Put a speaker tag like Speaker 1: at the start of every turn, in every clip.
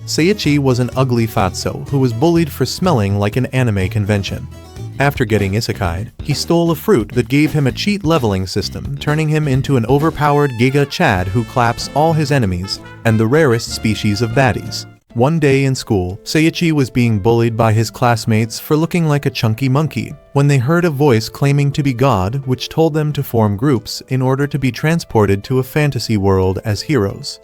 Speaker 1: Seiichi was an ugly fatso who was bullied for smelling like an anime convention. After getting Isekai'd, he stole a fruit that gave him a cheat leveling system, turning him into an overpowered Giga Chad who claps all his enemies, and the rarest species of baddies. One day in school, Seiichi was being bullied by his classmates for looking like a chunky monkey, when they heard a voice claiming to be God which told them to form groups in order to be transported to a fantasy world as heroes.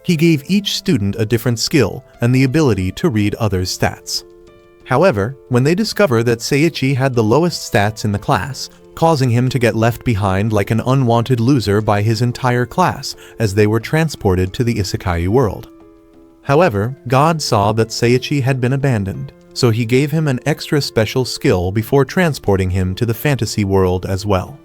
Speaker 1: He gave each student a different skill and the ability to read others' stats. However, when they discover that Seiichi had the lowest stats in the class, causing him to get left behind like an unwanted loser by his entire class as they were transported to the Isekai'd world. However, God saw that Seiichi had been abandoned, so he gave him an extra special skill before transporting him to the fantasy world as well.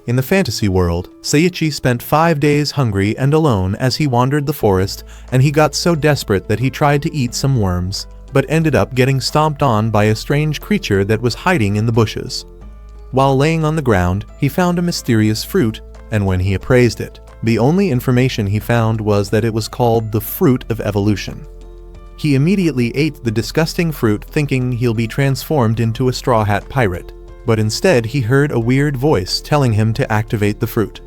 Speaker 1: In the fantasy world, Seiichi spent 5 days hungry and alone as he wandered the forest, and he got so desperate that he tried to eat some worms, but ended up getting stomped on by a strange creature that was hiding in the bushes. While laying on the ground, he found a mysterious fruit, and when he appraised it, the only information he found was that it was called the Fruit of Evolution. He immediately ate the disgusting fruit thinking he'll be transformed into a Straw Hat Pirate, but instead he heard a weird voice telling him to activate the fruit.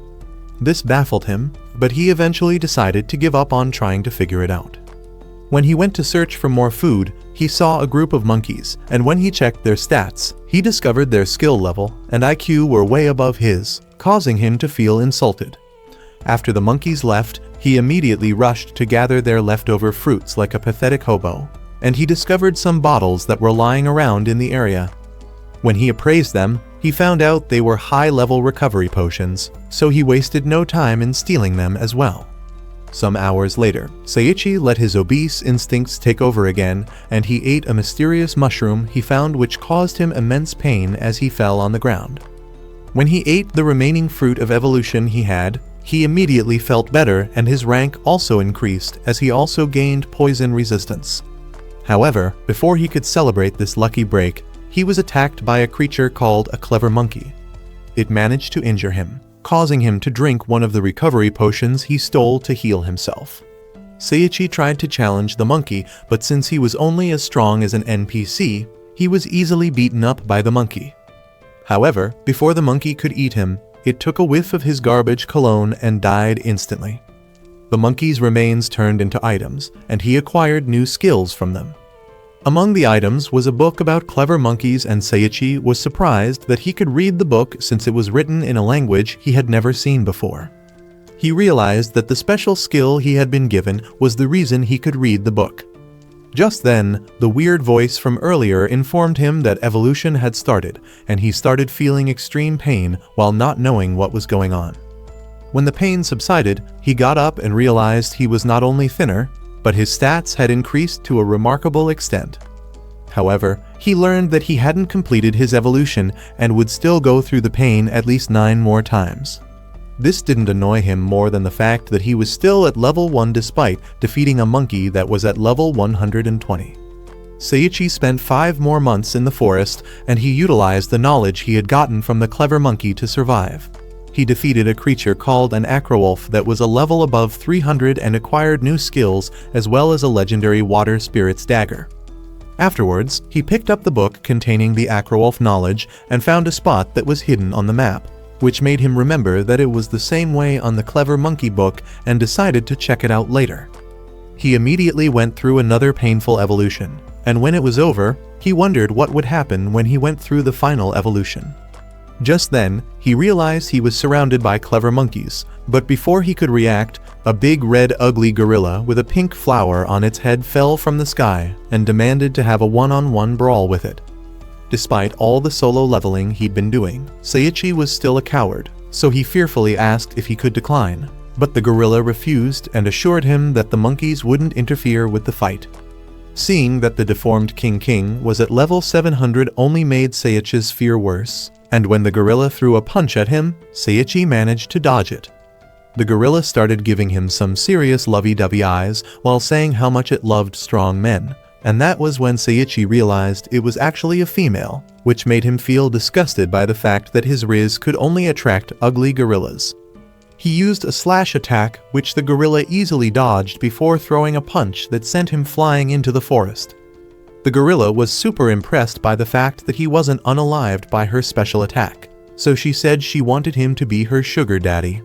Speaker 1: This baffled him, but he eventually decided to give up on trying to figure it out. When he went to search for more food, he saw a group of monkeys, and when he checked their stats, he discovered their skill level and IQ were way above his, causing him to feel insulted. After the monkeys left, he immediately rushed to gather their leftover fruits like a pathetic hobo, and he discovered some bottles that were lying around in the area. When he appraised them, he found out they were high-level recovery potions, so he wasted no time in stealing them as well. Some hours later, Seiichi let his obese instincts take over again, and he ate a mysterious mushroom he found which caused him immense pain as he fell on the ground. When he ate the remaining fruit of evolution he immediately felt better and his rank also increased as he also gained poison resistance. However, before he could celebrate this lucky break, he was attacked by a creature called a clever monkey. It managed to injure him, causing him to drink one of the recovery potions he stole to heal himself. Seiichi tried to challenge the monkey, but since he was only as strong as an NPC, he was easily beaten up by the monkey. However, before the monkey could eat him, it took a whiff of his garbage cologne and died instantly. The monkey's remains turned into items, and he acquired new skills from them. Among the items was a book about clever monkeys, and Seiichi was surprised that he could read the book since it was written in a language he had never seen before. He realized that the special skill he had been given was the reason he could read the book. Just then, the weird voice from earlier informed him that evolution had started, and he started feeling extreme pain while not knowing what was going on. When the pain subsided, he got up and realized he was not only thinner, but his stats had increased to a remarkable extent. However, he learned that he hadn't completed his evolution and would still go through the pain at least 9 more times. This didn't annoy him more than the fact that he was still at level 1 despite defeating a monkey that was at level 120. Seiichi spent 5 more months in the forest, and he utilized the knowledge he had gotten from the clever monkey to survive. He defeated a creature called an acrowolf that was a level above 300 and acquired new skills as well as a legendary water spirit's dagger. Afterwards, he picked up the book containing the acrowolf knowledge and found a spot that was hidden on the map, which made him remember that it was the same way on the clever monkey book and decided to check it out later. He immediately went through another painful evolution, and when it was over, he wondered what would happen when he went through the final evolution. Just then, he realized he was surrounded by clever monkeys, but before he could react, a big red ugly gorilla with a pink flower on its head fell from the sky and demanded to have a one-on-one brawl with it. Despite all the solo leveling he'd been doing, Seiichi was still a coward, so he fearfully asked if he could decline, but the gorilla refused and assured him that the monkeys wouldn't interfere with the fight. Seeing that the deformed King was at level 700 only made Seiichi's fear worse, and when the gorilla threw a punch at him, Seiichi managed to dodge it. The gorilla started giving him some serious lovey-dovey eyes while saying how much it loved strong men, and that was when Seiichi realized it was actually a female, which made him feel disgusted by the fact that his Riz could only attract ugly gorillas. He used a slash attack which the gorilla easily dodged before throwing a punch that sent him flying into the forest. The gorilla was super impressed by the fact that he wasn't unalived by her special attack, so she said she wanted him to be her sugar daddy.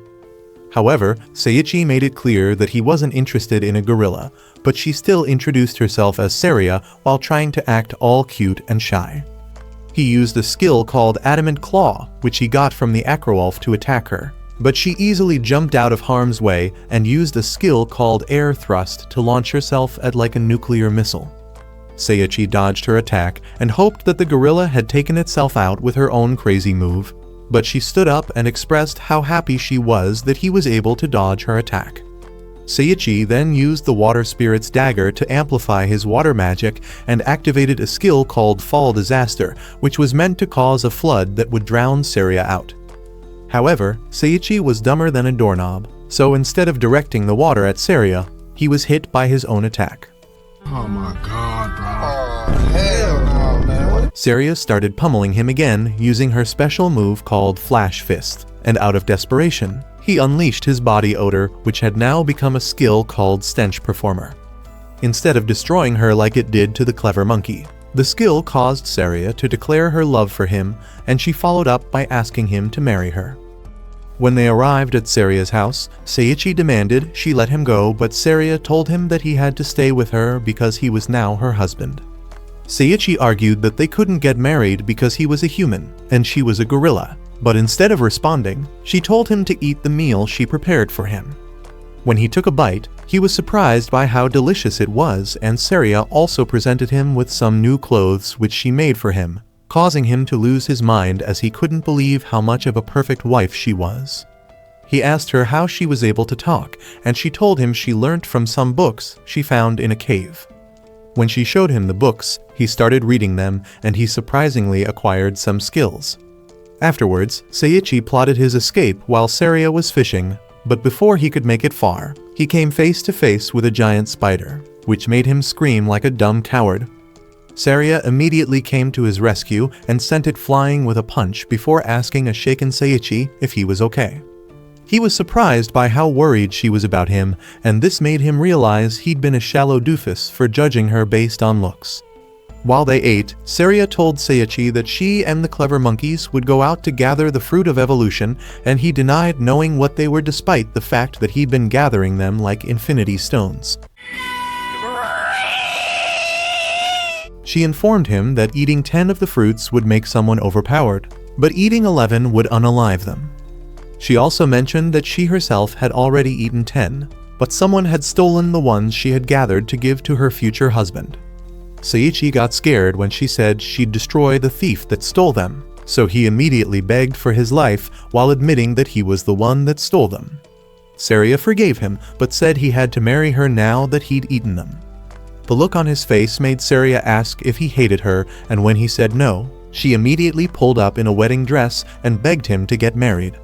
Speaker 1: However, Seiichi made it clear that he wasn't interested in a gorilla, but she still introduced herself as Saria while trying to act all cute and shy. He used a skill called Adamant Claw, which he got from the Acrowolf to attack her, but she easily jumped out of harm's way and used a skill called Air Thrust to launch herself at like a nuclear missile. Seiichi dodged her attack and hoped that the gorilla had taken itself out with her own crazy move, but she stood up and expressed how happy she was that he was able to dodge her attack. Seiichi then used the water spirit's dagger to amplify his water magic and activated a skill called Fall Disaster, which was meant to cause a flood that would drown Saria out. However, Seiichi was dumber than a doorknob, so instead of directing the water at Saria, he was hit by his own attack.
Speaker 2: Oh my god, bro. Oh, hell no, man.
Speaker 1: Saria started pummeling him again using her special move called Flash Fist, and out of desperation, he unleashed his body odor, which had now become a skill called Stench Performer. Instead of destroying her like it did to the clever monkey, the skill caused Saria to declare her love for him, and she followed up by asking him to marry her. When they arrived at Saria's house, Seiichi demanded she let him go, but Saria told him that he had to stay with her because he was now her husband. Seiichi argued that they couldn't get married because he was a human and she was a gorilla, but instead of responding, she told him to eat the meal she prepared for him. When he took a bite, he was surprised by how delicious it was, and Saria also presented him with some new clothes which she made for him, causing him to lose his mind as he couldn't believe how much of a perfect wife she was. He asked her how she was able to talk, and she told him she learnt from some books she found in a cave. When she showed him the books, he started reading them, and he surprisingly acquired some skills. Afterwards, Seiichi plotted his escape while Saria was fishing, but before he could make it far, he came face to face with a giant spider, which made him scream like a dumb coward. Saria immediately came to his rescue and sent it flying with a punch before asking a shaken Seiichi if he was okay. He was surprised by how worried she was about him, and this made him realize he'd been a shallow doofus for judging her based on looks. While they ate, Saria told Seiichi that she and the clever monkeys would go out to gather the fruit of evolution, and he denied knowing what they were despite the fact that he'd been gathering them like infinity stones. She informed him that eating 10 of the fruits would make someone overpowered, but eating 11 would unalive them. She also mentioned that she herself had already eaten 10, but someone had stolen the ones she had gathered to give to her future husband. Seiichi got scared when she said she'd destroy the thief that stole them, so he immediately begged for his life while admitting that he was the one that stole them. Saria forgave him, but said he had to marry her now that he'd eaten them. The look on his face made Saria ask if he hated her, and when he said no, she immediately pulled up in a wedding dress and begged him to get married.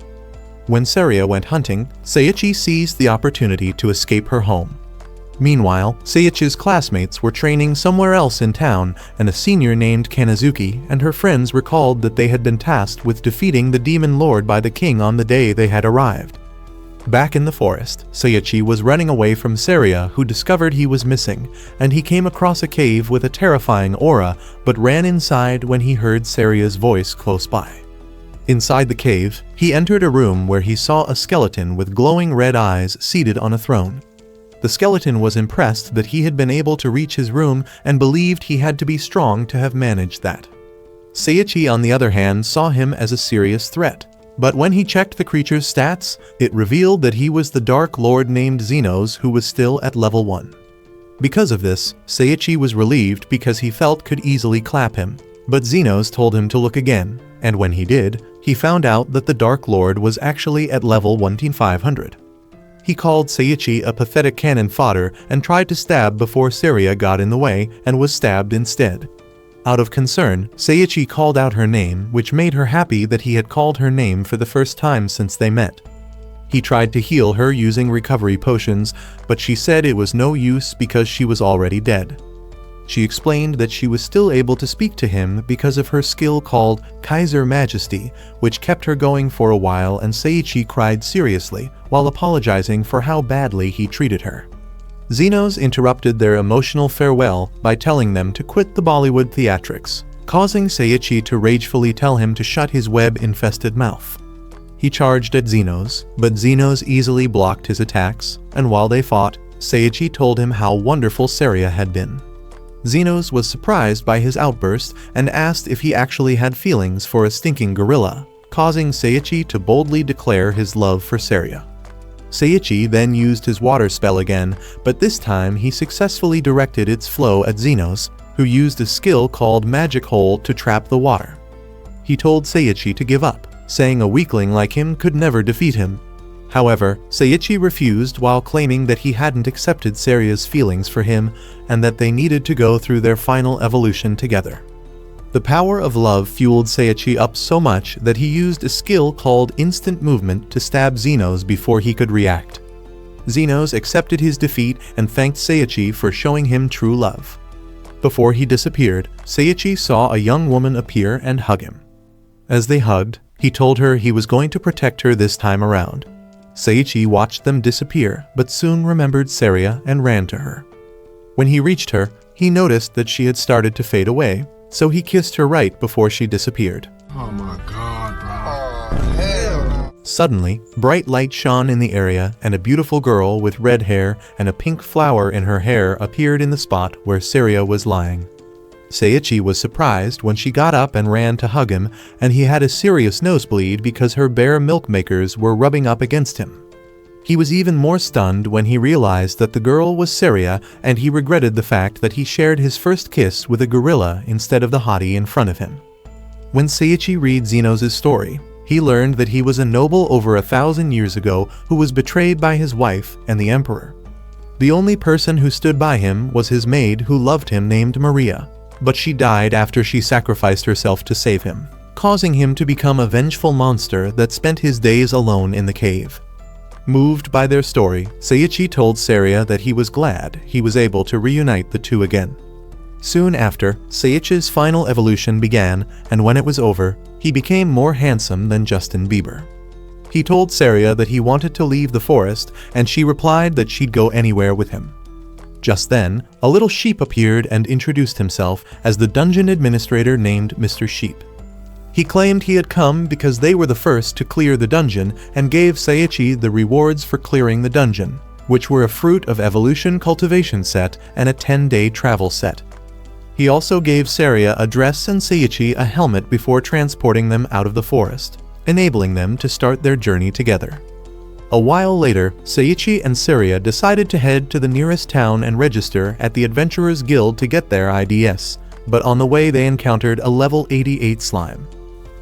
Speaker 1: When Saria went hunting, Seiichi seized the opportunity to escape her home. Meanwhile, Seiichi's classmates were training somewhere else in town, and a senior named Kanazuki and her friends recalled that they had been tasked with defeating the demon lord by the king on the day they had arrived. Back in the forest, Seiichi was running away from Saria, who discovered he was missing, and he came across a cave with a terrifying aura, but ran inside when he heard Saria's voice close by. Inside the cave, he entered a room where he saw a skeleton with glowing red eyes seated on a throne. The skeleton was impressed that he had been able to reach his room and believed he had to be strong to have managed that. Seiichi, on the other hand, saw him as a serious threat. But when he checked the creature's stats, it revealed that he was the Dark Lord named Xenos, who was still at level 1. Because of this, Seiichi was relieved because he felt could easily clap him. But Xenos told him to look again, and when he did, he found out that the Dark Lord was actually at level 1,500. He called Seiichi a pathetic cannon fodder and tried to stab before Saria got in the way and was stabbed instead. Out of concern, Seiichi called out her name, which made her happy that he had called her name for the first time since they met. He tried to heal her using recovery potions, but she said it was no use because she was already dead. She explained that she was still able to speak to him because of her skill called Kaiser Majesty, which kept her going for a while, and Seiichi cried seriously while apologizing for how badly he treated her. Zenos interrupted their emotional farewell by telling them to quit the Bollywood theatrics, causing Seiichi to ragefully tell him to shut his web-infested mouth. He charged at Zenos, but Zenos easily blocked his attacks, and while they fought, Seiichi told him how wonderful Saria had been. Zenos was surprised by his outburst and asked if he actually had feelings for a stinking gorilla, causing Seiichi to boldly declare his love for Saria. Seiichi then used his water spell again, but this time he successfully directed its flow at Zenos, who used a skill called Magic Hole to trap the water. He told Seiichi to give up, saying a weakling like him could never defeat him. However, Seiichi refused while claiming that he hadn't accepted Saria's feelings for him and that they needed to go through their final evolution together. The power of love fueled Seiichi up so much that he used a skill called Instant Movement to stab Zenos before he could react. Zenos accepted his defeat and thanked Seiichi for showing him true love. Before he disappeared, Seiichi saw a young woman appear and hug him. As they hugged, he told her he was going to protect her this time around. Seiichi watched them disappear, but soon remembered Saria and ran to her. When he reached her, he noticed that she had started to fade away, so he kissed her right before she disappeared.
Speaker 2: Oh my God, bro. Oh, hell no.
Speaker 1: Suddenly, bright light shone in the area, and a beautiful girl with red hair and a pink flower in her hair appeared in the spot where Saria was lying. Seiichi was surprised when she got up and ran to hug him, and he had a serious nosebleed because her bare milk makers were rubbing up against him. He was even more stunned when he realized that the girl was Saria, and he regretted the fact that he shared his first kiss with a gorilla instead of the hottie in front of him. When Seiichi read Zenos' story, he learned that he was a noble over 1,000 years ago who was betrayed by his wife and the emperor. The only person who stood by him was his maid who loved him named Maria, but she died after she sacrificed herself to save him, causing him to become a vengeful monster that spent his days alone in the cave. Moved by their story, Seiichi told Saria that he was glad he was able to reunite the two again. Soon after, Seiichi's final evolution began, and when it was over, he became more handsome than Justin Bieber. He told Saria that he wanted to leave the forest, and she replied that she'd go anywhere with him. Just then, a little sheep appeared and introduced himself as the dungeon administrator named Mr. Sheep. He claimed he had come because they were the first to clear the dungeon and gave Seiichi the rewards for clearing the dungeon, which were a Fruit of Evolution cultivation set and a 10-day travel set. He also gave Saria a dress and Seiichi a helmet before transporting them out of the forest, enabling them to start their journey together. A while later, Seiichi and Saria decided to head to the nearest town and register at the Adventurers Guild to get their IDs, but on the way they encountered a level 88 slime.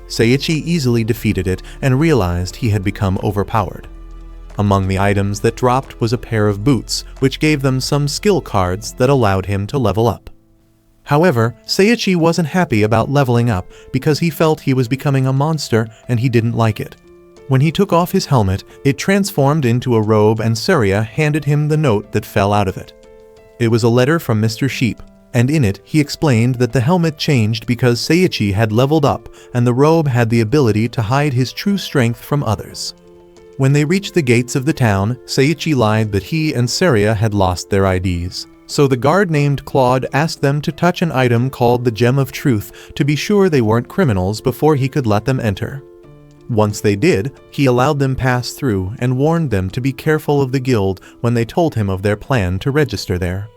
Speaker 1: Seiichi easily defeated it and realized he had become overpowered. Among the items that dropped was a pair of boots, which gave them some skill cards that allowed him to level up. However, Seiichi wasn't happy about leveling up because he felt he was becoming a monster and he didn't like it. When he took off his helmet, it transformed into a robe and Saria handed him the note that fell out of it. It was a letter from Mr. Sheep, and in it he explained that the helmet changed because Seiichi had leveled up and the robe had the ability to hide his true strength from others. When they reached the gates of the town, Seiichi lied that he and Saria had lost their IDs. So the guard named Claude asked them to touch an item called the Gem of Truth to be sure they weren't criminals before he could let them enter. Once they did, he allowed them pass through and warned them to be careful of the guild when they told him of their plan to register there.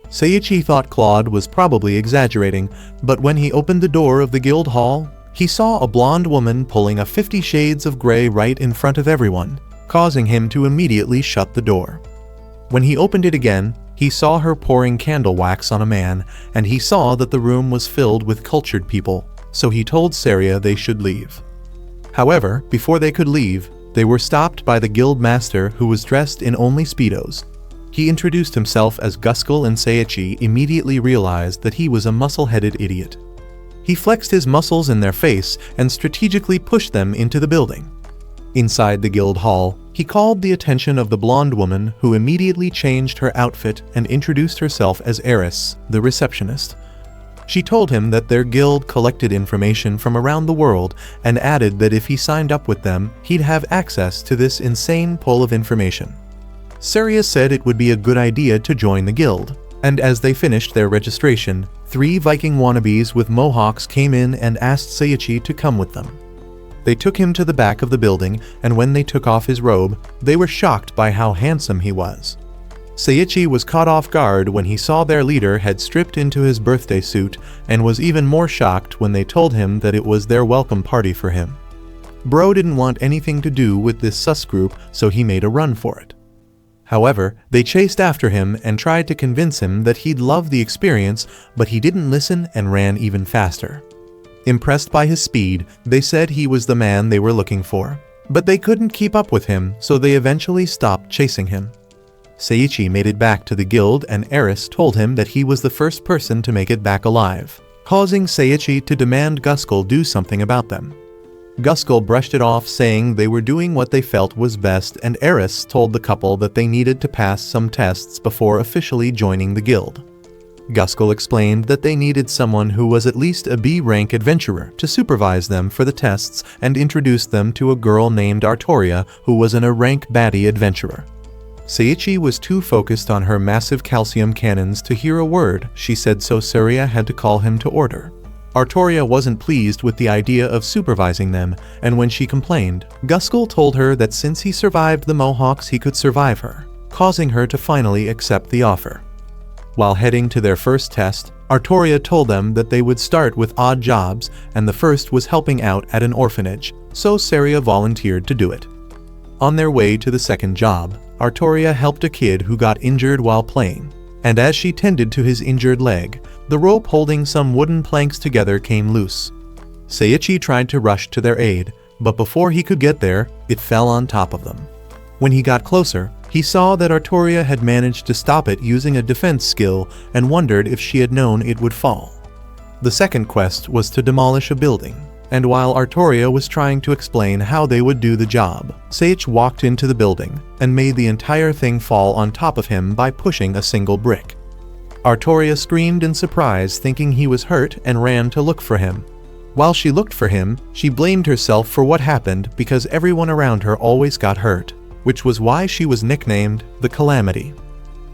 Speaker 1: Seiichi thought Claude was probably exaggerating, but when he opened the door of the guild hall, he saw a blonde woman pulling a 50 Shades of Grey right in front of everyone, causing him to immediately shut the door. When he opened it again, he saw her pouring candle wax on a man, and he saw that the room was filled with cultured people, so he told Saria they should leave. However, before they could leave, they were stopped by the guild master who was dressed in only Speedos. He introduced himself as Guskull, and Seiichi immediately realized that he was a muscle-headed idiot. He flexed his muscles in their face and strategically pushed them into the building. Inside the guild hall, He called the attention of the blonde woman, who immediately changed her outfit and introduced herself as Eris, the receptionist. She told him that their guild collected information from around the world and added that if he signed up with them, he'd have access to this insane pool of information. Saria said it would be a good idea to join the guild, and as they finished their registration, 3 Viking wannabes with mohawks came in and asked Seiichi to come with them. They took him to the back of the building, and when they took off his robe, they were shocked by how handsome he was. Seiichi was caught off guard when he saw their leader had stripped into his birthday suit, and was even more shocked when they told him that it was their welcome party for him. Bro didn't want anything to do with this sus group, so he made a run for it. However, they chased after him and tried to convince him that he'd love the experience, but he didn't listen and ran even faster. Impressed by his speed, they said he was the man they were looking for, but they couldn't keep up with him, so they eventually stopped chasing him. Seiichi made it back to the guild, and Eris told him that he was the first person to make it back alive, causing Seiichi to demand Guskull do something about them. Guskull brushed it off, saying they were doing what they felt was best, and Eris told the couple that they needed to pass some tests before officially joining the guild. Guskull explained that they needed someone who was at least a B-rank adventurer to supervise them for the tests, and introduced them to a girl named Artoria who was an A-rank baddie adventurer. Seiichi was too focused on her massive calcium cannons to hear a word she said, so Saria had to call him to order. Artoria wasn't pleased with the idea of supervising them, and when she complained, Guskull told her that since he survived the Mohawks he could survive her, causing her to finally accept the offer. While heading to their first test, Artoria told them that they would start with odd jobs, and the first was helping out at an orphanage, so Saria volunteered to do it. On their way to the second job, Artoria helped a kid who got injured while playing, and as she tended to his injured leg, the rope holding some wooden planks together came loose. Seiichi tried to rush to their aid, but before he could get there, it fell on top of them. When he got closer, he saw that Artoria had managed to stop it using a defense skill and wondered if she had known it would fall. The second quest was to demolish a building, and while Artoria was trying to explain how they would do the job, Seiichi walked into the building and made the entire thing fall on top of him by pushing a single brick. Artoria screamed in surprise, thinking he was hurt, and ran to look for him. While she looked for him, she blamed herself for what happened because everyone around her always got hurt, which was why she was nicknamed the Calamity.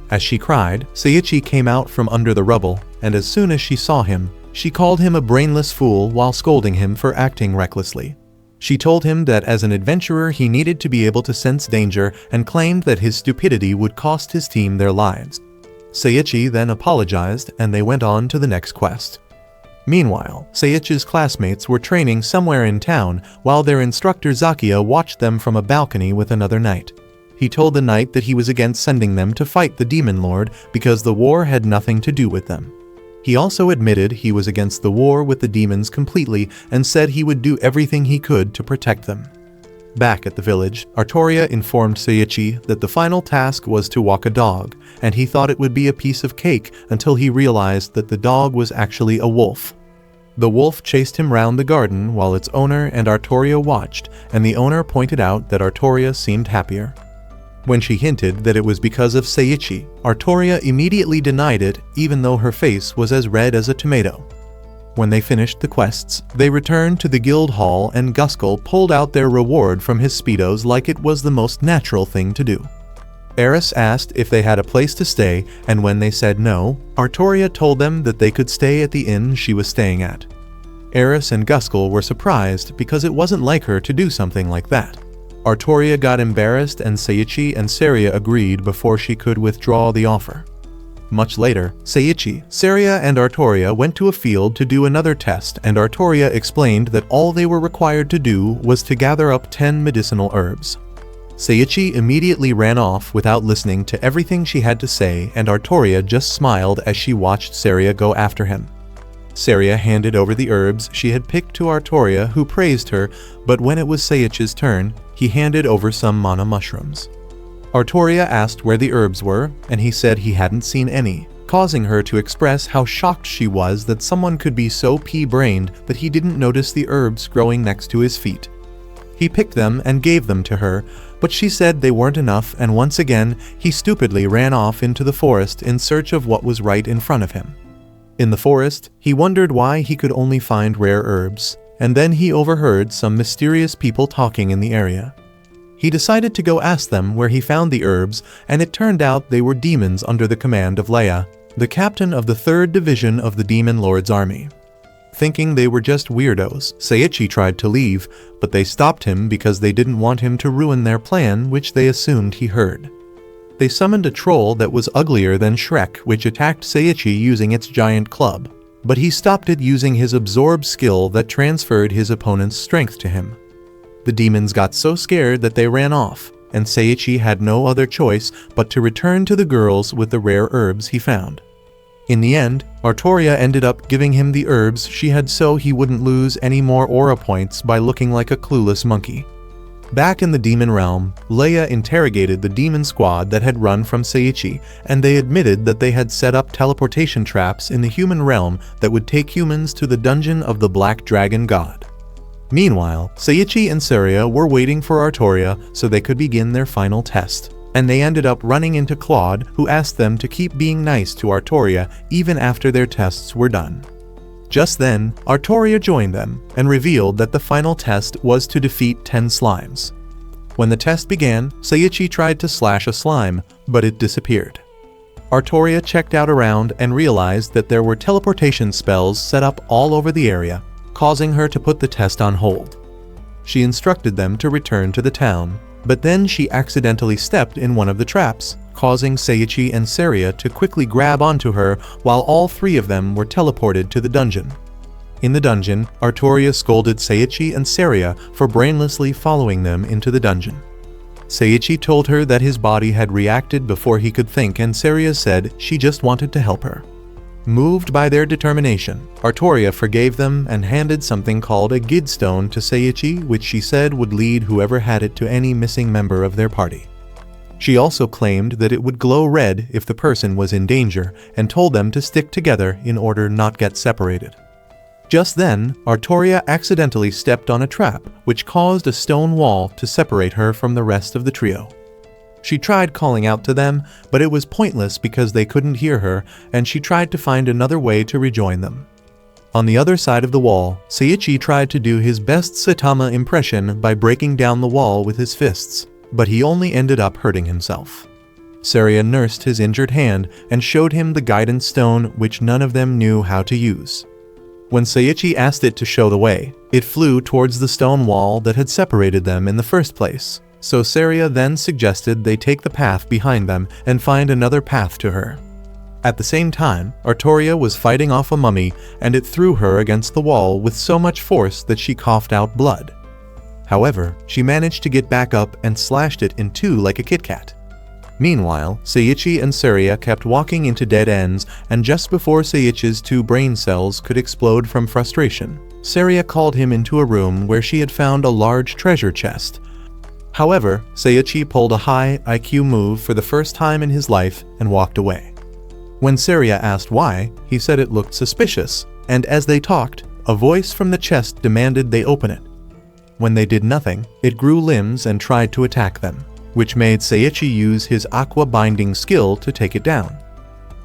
Speaker 1: As she cried, Seiichi came out from under the rubble, and as soon as she saw him, she called him a brainless fool while scolding him for acting recklessly. She told him that as an adventurer he needed to be able to sense danger, and claimed that his stupidity would cost his team their lives. Seiichi then apologized, and they went on to the next quest. Meanwhile, Seiichi's classmates were training somewhere in town while their instructor Zakia watched them from a balcony with another knight. He told the knight that he was against sending them to fight the Demon Lord because the war had nothing to do with them. He also admitted he was against the war with the demons completely and said he would do everything he could to protect them. Back at the village, Artoria informed Seiichi that the final task was to walk a dog, and he thought it would be a piece of cake until he realized that the dog was actually a wolf. The wolf chased him round the garden while its owner and Artoria watched, and the owner pointed out that Artoria seemed happier. When she hinted that it was because of Seiichi, Artoria immediately denied it, even though her face was as red as a tomato. When they finished the quests, they returned to the guild hall, and Guskull pulled out their reward from his speedos like it was the most natural thing to do. Eris asked if they had a place to stay, and when they said no, Artoria told them that they could stay at the inn she was staying at. Eris and Guskull were surprised because it wasn't like her to do something like that. Artoria got embarrassed, and Seiichi and Saria agreed before she could withdraw the offer. Much later, Seiichi, Saria, and Artoria went to a field to do another test, and Artoria explained that all they were required to do was to gather up 10 medicinal herbs. Seiichi immediately ran off without listening to everything she had to say, and Artoria just smiled as she watched Saria go after him. Saria handed over the herbs she had picked to Artoria, who praised her, but when it was Seiichi's turn, he handed over some mana mushrooms. Artoria asked where the herbs were, and he said he hadn't seen any, causing her to express how shocked she was that someone could be so pea-brained that he didn't notice the herbs growing next to his feet. He picked them and gave them to her, But she said they weren't enough, and once again, he stupidly ran off into the forest in search of what was right in front of him. In the forest, he wondered why he could only find rare herbs, and then he overheard some mysterious people talking in the area. He decided to go ask them where he found the herbs, and it turned out they were demons under the command of Leia, the captain of the 3rd Division of the Demon Lord's army. Thinking they were just weirdos, Seiichi tried to leave, but they stopped him because they didn't want him to ruin their plan, which they assumed he heard. They summoned a troll that was uglier than Shrek, which attacked Seiichi using its giant club, but he stopped it using his absorb skill that transferred his opponent's strength to him. The demons got so scared that they ran off, and Seiichi had no other choice but to return to the girls with the rare herbs he found. In the end, Artoria ended up giving him the herbs she had so he wouldn't lose any more aura points by looking like a clueless monkey. Back in the demon realm, Leia interrogated the demon squad that had run from Seiichi, and they admitted that they had set up teleportation traps in the human realm that would take humans to the dungeon of the Black Dragon God. Meanwhile, Seiichi and Saria were waiting for Artoria so they could begin their final test, and they ended up running into Claude, who asked them to keep being nice to Artoria even after their tests were done. Just then, Artoria joined them and revealed that the final test was to defeat 10 slimes. When the test began, Seiichi tried to slash a slime, but it disappeared. Artoria checked out around and realized that there were teleportation spells set up all over the area, causing her to put the test on hold. She instructed them to return to the town, but then she accidentally stepped in one of the traps, causing Seiichi and Saria to quickly grab onto her while all 3 of them were teleported to the dungeon. In the dungeon, Artoria scolded Seiichi and Saria for brainlessly following them into the dungeon. Seiichi told her that his body had reacted before he could think, and Saria said she just wanted to help her. Moved by their determination, Artoria forgave them and handed something called a Gid stone to Seiichi, which she said would lead whoever had it to any missing member of their party. She also claimed that it would glow red if the person was in danger, and told them to stick together in order not get separated. Just then, Artoria accidentally stepped on a trap, which caused a stone wall to separate her from the rest of the trio. She tried calling out to them, but it was pointless because they couldn't hear her, and she tried to find another way to rejoin them. On the other side of the wall, Seiichi tried to do his best Saitama impression by breaking down the wall with his fists, but he only ended up hurting himself. Saria nursed his injured hand and showed him the guidance stone, which none of them knew how to use. When Seiichi asked it to show the way, it flew towards the stone wall that had separated them in the first place. So Saria then suggested they take the path behind them and find another path to her. At the same time, Artoria was fighting off a mummy, and it threw her against the wall with so much force that she coughed out blood. However, she managed to get back up and slashed it in 2 like a Kit Kat. Meanwhile, Seiichi and Saria kept walking into dead ends, and just before Seiichi's 2 brain cells could explode from frustration, Saria called him into a room where she had found a large treasure chest. However, Seiichi pulled a high IQ move for the first time in his life and walked away. When Saria asked why, he said it looked suspicious, and as they talked, a voice from the chest demanded they open it. When they did nothing, it grew limbs and tried to attack them, which made Seiichi use his aqua binding skill to take it down.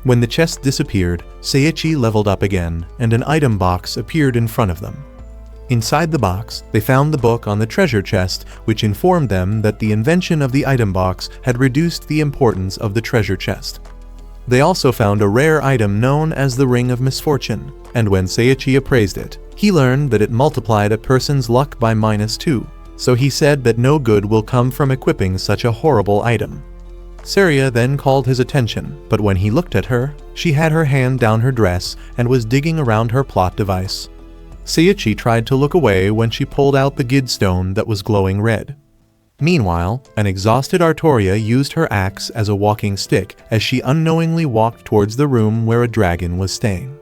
Speaker 1: When the chest disappeared, Seiichi leveled up again, and an item box appeared in front of them. Inside the box, they found the book on the treasure chest, which informed them that the invention of the item box had reduced the importance of the treasure chest. They also found a rare item known as the Ring of Misfortune, and when Seiichi appraised it, he learned that it multiplied a person's luck by -2, so he said that no good will come from equipping such a horrible item. Saria then called his attention, but when he looked at her, she had her hand down her dress and was digging around her plot device. Seiichi tried to look away when she pulled out the Gid stone that was glowing red. Meanwhile, an exhausted Artoria used her axe as a walking stick as she unknowingly walked towards the room where a dragon was staying.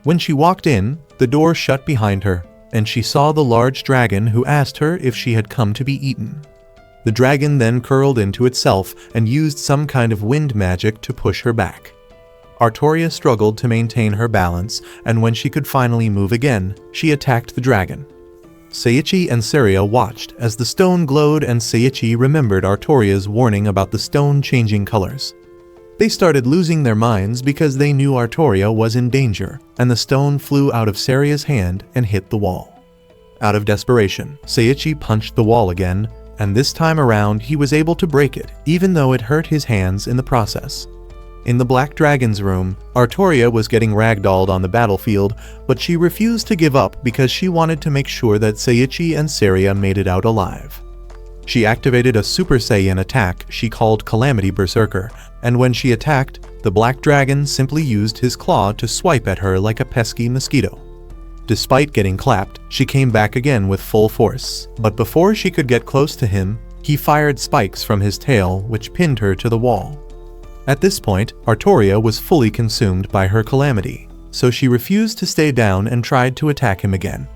Speaker 1: When she walked in, the door shut behind her, and she saw the large dragon who asked her if she had come to be eaten. The dragon then curled into itself and used some kind of wind magic to push her back. Artoria struggled to maintain her balance, and when she could finally move again, she attacked the dragon. Seiichi and Saria watched as the stone glowed, and Seiichi remembered Artoria's warning about the stone changing colors. They started losing their minds because they knew Artoria was in danger, and the stone flew out of Saria's hand and hit the wall. Out of desperation, Seiichi punched the wall again, and this time around he was able to break it, even though it hurt his hands in the process. In the Black Dragon's room, Artoria was getting ragdolled on the battlefield, but she refused to give up because she wanted to make sure that Seiichi and Saria made it out alive. She activated a Super Saiyan attack she called Calamity Berserker, and when she attacked, the Black Dragon simply used his claw to swipe at her like a pesky mosquito. Despite getting clapped, she came back again with full force, but before she could get close to him, he fired spikes from his tail which pinned her to the wall. At this point, Artoria was fully consumed by her calamity, so she refused to stay down and tried to attack him again.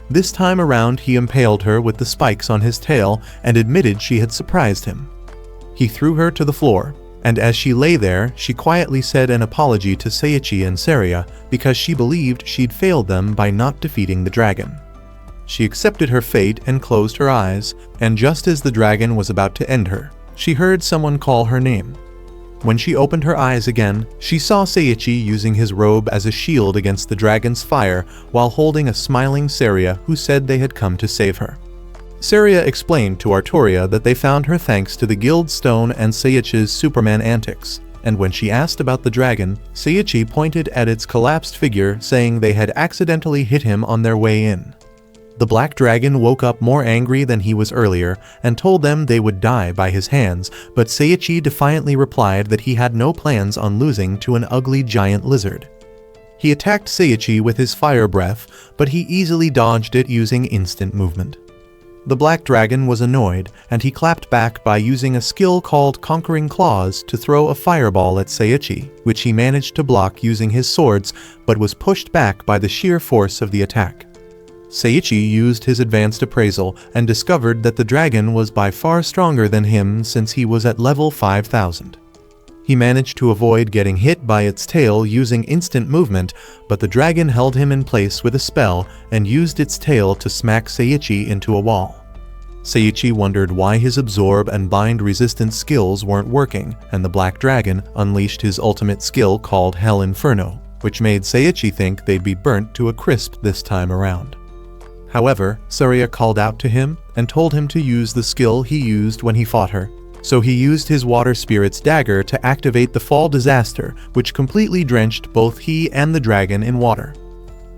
Speaker 1: This time around he impaled her with the spikes on his tail and admitted she had surprised him. He threw her to the floor, and as she lay there, she quietly said an apology to Seiichi and Saria because she believed she'd failed them by not defeating the dragon. She accepted her fate and closed her eyes, and just as the dragon was about to end her, she heard someone call her name. When she opened her eyes again, she saw Seiichi using his robe as a shield against the dragon's fire while holding a smiling Saria who said they had come to save her. Saria explained to Artoria that they found her thanks to the Guild Stone and Seiichi's Superman antics, and when she asked about the dragon, Seiichi pointed at its collapsed figure, saying they had accidentally hit him on their way in. The Black Dragon woke up more angry than he was earlier and told them they would die by his hands, but Seiichi defiantly replied that he had no plans on losing to an ugly giant lizard. He attacked Seiichi with his fire breath, but he easily dodged it using instant movement. The Black Dragon was annoyed, and he clapped back by using a skill called Conquering Claws to throw a fireball at Seiichi, which he managed to block using his swords, but was pushed back by the sheer force of the attack. Seiichi used his advanced appraisal and discovered that the dragon was by far stronger than him since he was at level 5000. He managed to avoid getting hit by its tail using instant movement, but the dragon held him in place with a spell and used its tail to smack Seiichi into a wall. Seiichi wondered why his absorb and bind resistance skills weren't working, and the Black Dragon unleashed his ultimate skill called Hell Inferno, which made Seiichi think they'd be burnt to a crisp this time around. However, Saria called out to him and told him to use the skill he used when he fought her, so he used his Water Spirit's dagger to activate the Fall Disaster, which completely drenched both he and the dragon in water.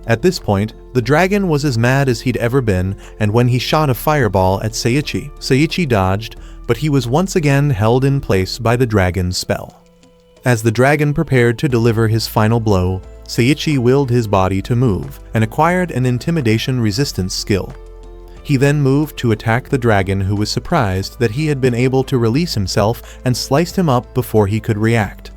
Speaker 1: At this point, the dragon was as mad as he'd ever been, and when he shot a fireball at Seiichi dodged, but he was once again held in place by the dragon's spell. As the dragon prepared to deliver his final blow, Seiichi willed his body to move and acquired an intimidation resistance skill. He then moved to attack the dragon, who was surprised that he had been able to release himself, and sliced him up before he could react.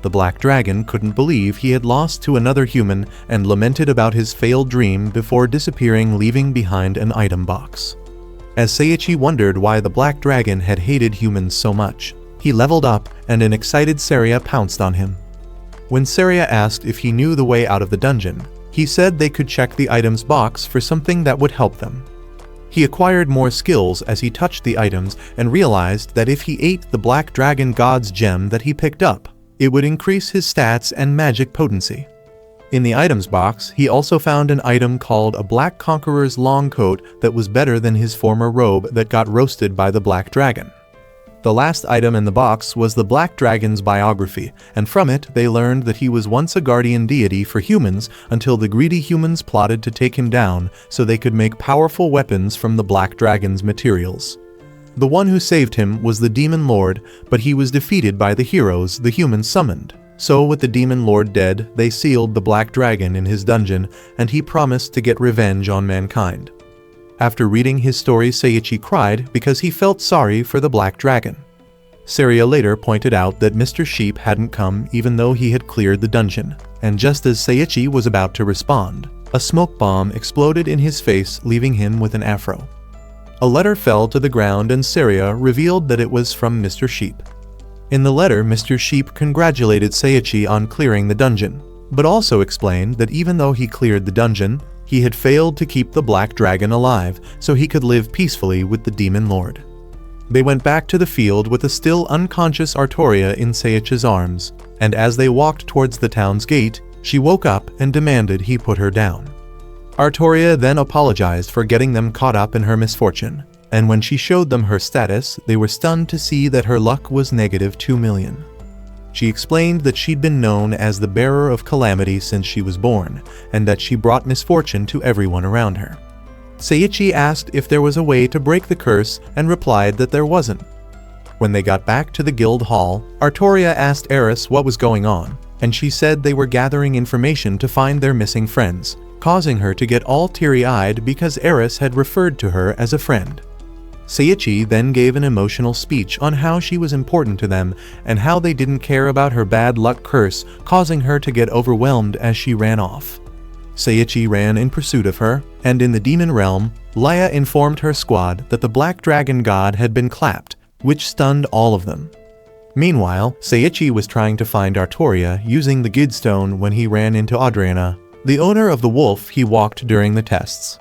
Speaker 1: The Black Dragon couldn't believe he had lost to another human and lamented about his failed dream before disappearing, leaving behind an item box. As Seiichi wondered why the Black Dragon had hated humans so much, he leveled up and an excited Saria pounced on him. When Saria asked if he knew the way out of the dungeon, he said they could check the items box for something that would help them. He acquired more skills as he touched the items and realized that if he ate the Black Dragon God's gem that he picked up, it would increase his stats and magic potency. In the items box, he also found an item called a Black Conqueror's long coat that was better than his former robe that got roasted by the Black Dragon. The last item in the box was the Black Dragon's biography, and from it they learned that he was once a guardian deity for humans until the greedy humans plotted to take him down so they could make powerful weapons from the Black Dragon's materials. The one who saved him was the Demon Lord, but he was defeated by the heroes the humans summoned. So with the Demon Lord dead, they sealed the Black Dragon in his dungeon, and he promised to get revenge on mankind. After reading his story, Seiichi cried because he felt sorry for the Black Dragon. Saria later pointed out that Mr. Sheep hadn't come even though he had cleared the dungeon, and just as Seiichi was about to respond, a smoke bomb exploded in his face, leaving him with an afro. A letter fell to the ground and Saria revealed that it was from Mr. Sheep. In the letter, Mr. Sheep congratulated Seiichi on clearing the dungeon, but also explained that even though he cleared the dungeon, He had failed to keep the Black Dragon alive so he could live peacefully with the Demon Lord. They went back to the field with a still unconscious Artoria in Seiichi's arms, and as they walked towards the town's gate, she woke up and demanded he put her down. Artoria then apologized for getting them caught up in her misfortune, and when she showed them her status, they were stunned to see that her luck was -2 million. She explained that she'd been known as the bearer of calamity since she was born, and that she brought misfortune to everyone around her. Seiichi asked if there was a way to break the curse and replied that there wasn't. When they got back to the guild hall, Artoria asked Eris what was going on, and she said they were gathering information to find their missing friends, causing her to get all teary-eyed because Eris had referred to her as a friend. Seiichi then gave an emotional speech on how she was important to them and how they didn't care about her bad luck curse, causing her to get overwhelmed as she ran off. Seiichi ran in pursuit of her, and in the demon realm, Laya informed her squad that the Black Dragon God had been clapped, which stunned all of them. Meanwhile, Seiichi was trying to find Artoria using the Gidstone when he ran into Adriana, the owner of the wolf he walked during the tests.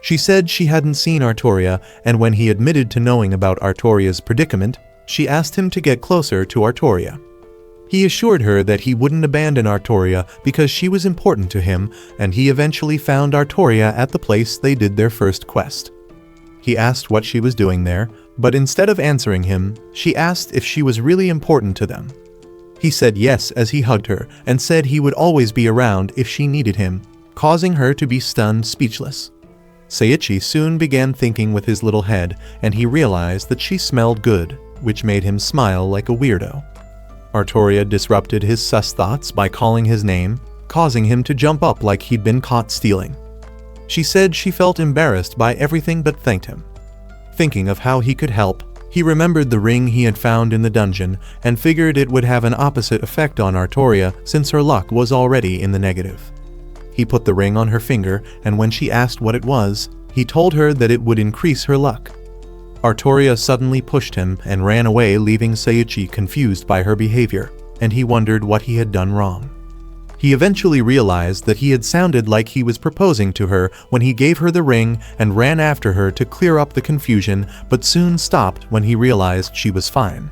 Speaker 1: She said she hadn't seen Artoria, and when he admitted to knowing about Artoria's predicament, she asked him to get closer to Artoria. He assured her that he wouldn't abandon Artoria because she was important to him, and he eventually found Artoria at the place they did their first quest. He asked what she was doing there, but instead of answering him, she asked if she was really important to them. He said yes as he hugged her and said he would always be around if she needed him, causing her to be stunned speechless. Seiichi soon began thinking with his little head, and he realized that she smelled good, which made him smile like a weirdo. Artoria disrupted his sus thoughts by calling his name, causing him to jump up like he'd been caught stealing. She said she felt embarrassed by everything but thanked him. Thinking of how he could help, he remembered the ring he had found in the dungeon and figured it would have an opposite effect on Artoria since her luck was already in the negative. He put the ring on her finger, and when she asked what it was, he told her that it would increase her luck. Artoria suddenly pushed him and ran away, leaving Seiichi confused by her behavior, and he wondered what he had done wrong. He eventually realized that he had sounded like he was proposing to her when he gave her the ring and ran after her to clear up the confusion, but soon stopped when he realized she was fine.